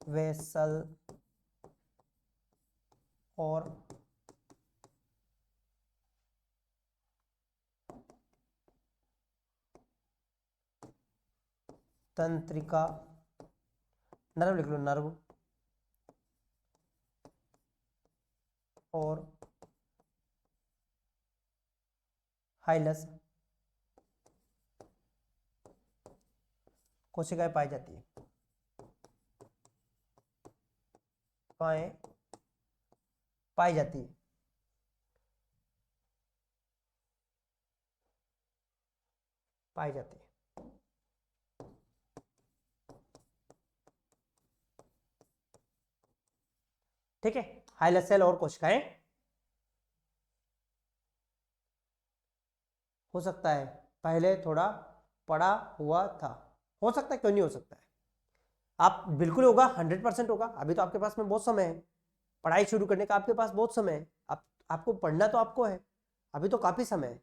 वेसल और तंत्रिका, नर्व लिख लो, नर्व और हाइलस कोशिकाएं पाई जाती है। पाई जाती है। पाई जाती है। ठीक है, हाइलस सेल और कोशिकाएं हो सकता है पहले थोड़ा पड़ा हुआ था, हो सकता है, क्यों नहीं हो सकता है। आप बिल्कुल होगा, 100% होगा। अभी तो आपके पास में बहुत समय है, पढ़ाई शुरू करने का आपके पास बहुत समय है। आपको पढ़ना तो आपको है, अभी तो काफी समय है।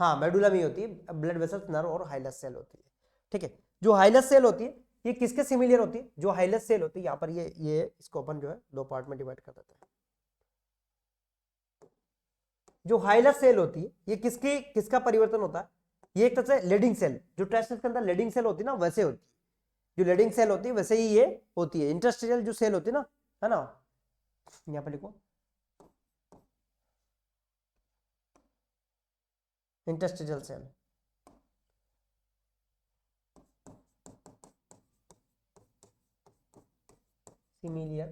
हाँ, मेडुला में होती है, ब्लड वेसल्स, नर्व और हाइलस सेल होती है। ठीक है, जो हाइलस सेल होती है ये किसके सिमिलर होती है? जो हाइलस सेल होती है यहाँ पर ये इसको अपन जो है दो पार्ट में डिवाइड कर देते हैं। जो हाइलस सेल होती है ये किसका परिवर्तन होता है? ये एक तरह से लीडिंग सेल, जो टेस्टिस के अंदर लीडिंग सेल होती है ना, वैसे होती है। जो लीडिंग सेल होती है वैसे ही ये होती है। इंटरस्टिशियल जो सेल होती है ना, है ना, यहाँ पे लिखो interstitial cell. Similar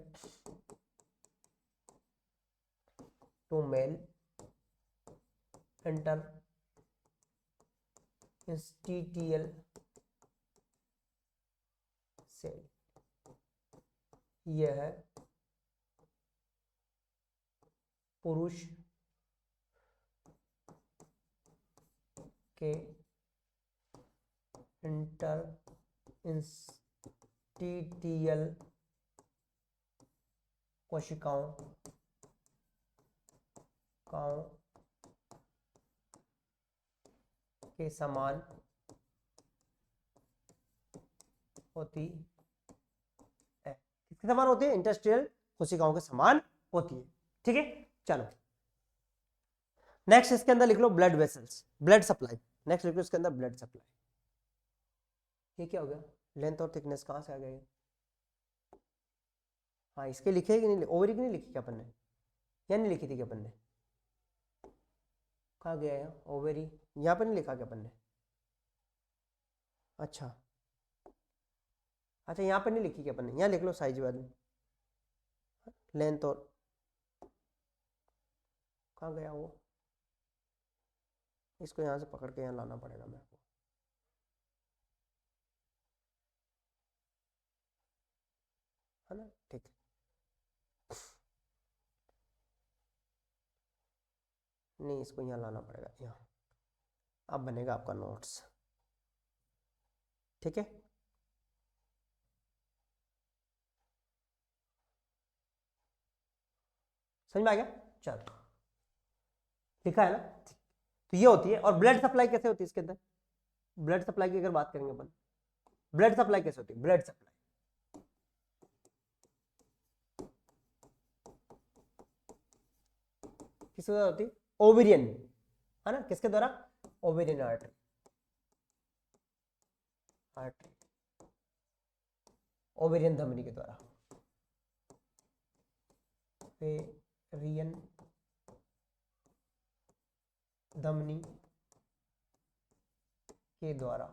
to male interstitial cell, यह है पुरुष के इंटरस्टिशियल कोशिकाओं के समान होती है। किसके समान होती है? इंटरस्टिशियल कोशिकाओं के समान होती है। ठीक है, चलो नेक्स्ट इसके अंदर लिख low blood vessels, blood supply. Next लिख लो इसके अंदर ब्लड सप्लाई। ये क्या हो गया? लेंथ और थिकनेस कहां से आ गया? हाँ, इसके लिखे कि नहीं? ओवरी की नहीं लिखी क्या अपन ने? या नहीं लिखी थी क्या अपन ने? कहाँ गया है ओवरी? यहाँ पर नहीं लिखा क्या अपन ने? अच्छा अच्छा, यहाँ पर नहीं लिखी क्या अपन ने? यहाँ लिख लो साइज वाली, लेंथ और, कहाँ गया वो? इसको यहाँ से पकड़ के यहाँ लाना पड़ेगा मेरे को। है ना, ठीक है। नहीं, इसको यहाँ लाना पड़ेगा, यहाँ। अब बनेगा आपका नोट्स। ठीक है, समझ में आ गया? चलो, लिखा है ना? तो ये होती है। और ब्लड सप्लाई कैसे होती है इसके अंदर? ब्लड सप्लाई की अगर बात करेंगे अपन, ब्लड सप्लाई कैसे होती है? ब्लड सप्लाई किसके द्वारा होती है? ओवेरियन, है ना, किसके द्वारा? ओवेरियन आर्टरी, ओवेरियन धमनी के द्वारा, ओवेरियन धमनी के द्वारा,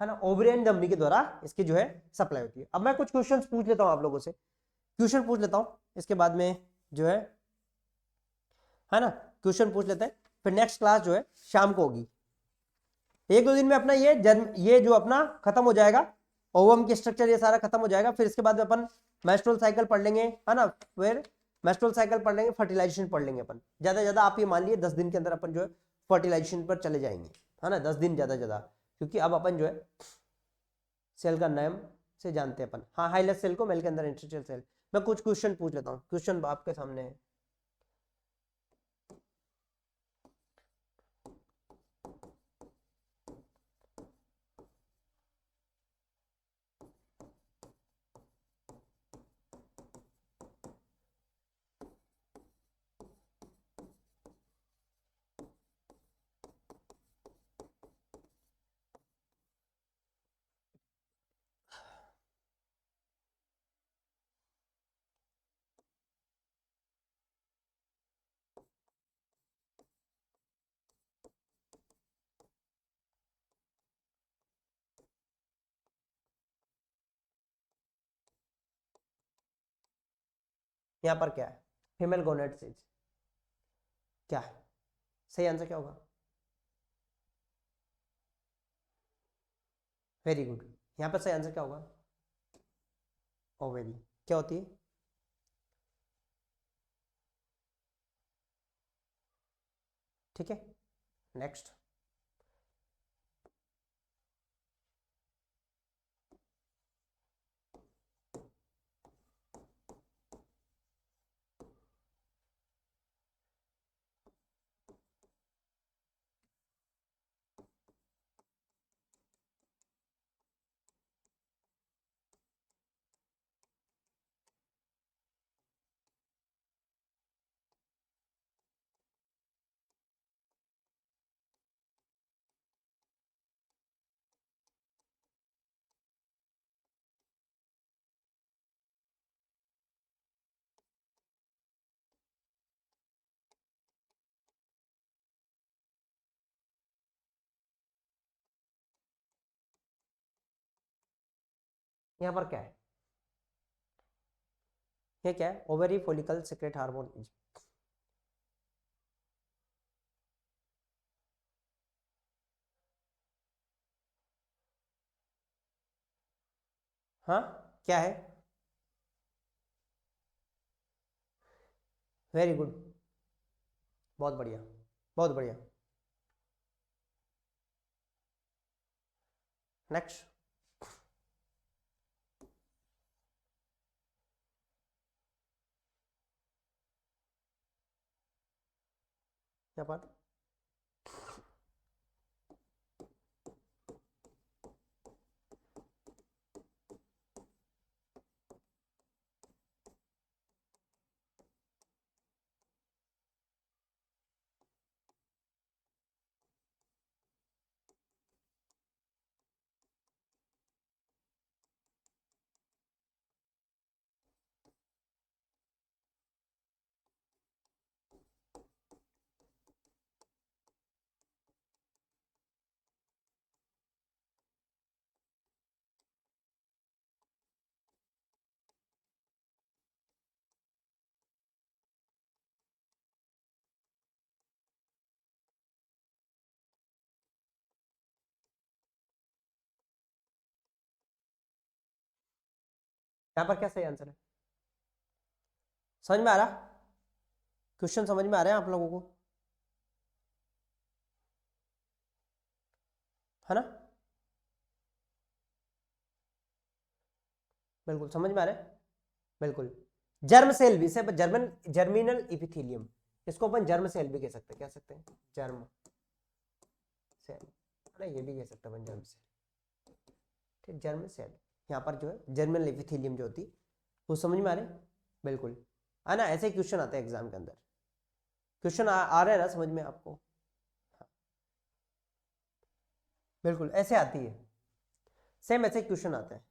है ना, ओवेरियन धमनी के द्वारा इसकी जो है सप्लाई होती है। अब मैं कुछ क्वेश्चंस पूछ लेता हूं आप लोगों से, क्वेश्चन पूछ लेता हूं, इसके बाद में जो है ना, क्वेश्चन पूछ लेते हैं। फिर नेक्स्ट क्लास जो है शाम को होगी। एक दो दिन में अपना ये जो अपना खत्म हो जाएगा, ओवम की स्ट्रक्चर ये सारा खत्म हो जाएगा। फिर इसके बाद अपन मेंस्ट्रुअल साइकिल पढ़ लेंगे, है ना, फिर मेंस्ट्रुअल साइकिल पढ़ लेंगे, फर्टिलाइजेशन पढ़ लेंगे अपन। ज्यादा ज्यादा आप ये मान लिए 10 दिन के अंदर अपन जो है फर्टिलाइजेशन पर चले जाएंगे, है ना, 10 दिन ज्यादा ज्यादा, क्योंकि अब अपन जो है सेल का नाम से जानते हैं अपन। हाँ, हाइलस सेल को मेल के अंदर इंटरस्टिशियल सेल। मैं कुछ क्वेश्चन पूछ लेता हूँ, क्वेश्चन आपके सामने है। यहां पर क्या है, फीमेल गोनेड सेज, क्या है सही आंसर क्या होगा? वेरी गुड, यहां पर सही आंसर क्या होगा? ओवेरी क्या होती है? ठीक है, नेक्स्ट। यहां पर क्या है, ये क्या है? Ovary follicle secrete hormone. हाँ क्या है? वेरी गुड, बहुत बढ़िया, बहुत बढ़िया। नेक्स्ट। यहाँ पर क्या सही आंसर है? समझ में आ रहा? क्वेश्चन समझ में आ रहे हैं आप लोगों को? है ना? बिल्कुल समझ में आ रहा है, बिल्कुल। जर्म सेल भी, इसे जर्मन जर्मिनल इपिथेलियम, इसको अपन जर्म सेल भी कह सकते हैं, क्या सकते हैं? जर्म सेल, है ना, ये भी कह सकते हैं अपन जर्म सेल। ठीक, जर्म सेल। यहाँ पर जो है जर्मिनल इपिथेलियम जो होती है, वो समझ में आ रहे हैं? बिल्कुल, है ना, ऐसे क्वेश्चन आते हैं एग्जाम के अंदर। क्वेश्चन आ रहे हैं ना समझ में आपको? बिल्कुल ऐसे आती है, सेम ऐसे क्वेश्चन आते हैं।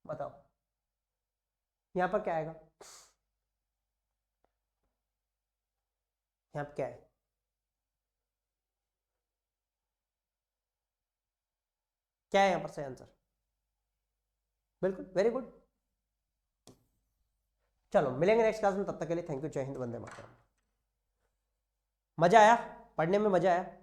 बताओ यहाँ पर क्या आएगा? यहाँ पर क्या है? क्या है यहाँ पर सही आंसर? बिल्कुल, वेरी गुड। चलो मिलेंगे नेक्स्ट क्लास में, तब तक के लिए थैंक यू, जय हिंद, वंदे मातरम। मजा आया पढ़ने में? मजा आया?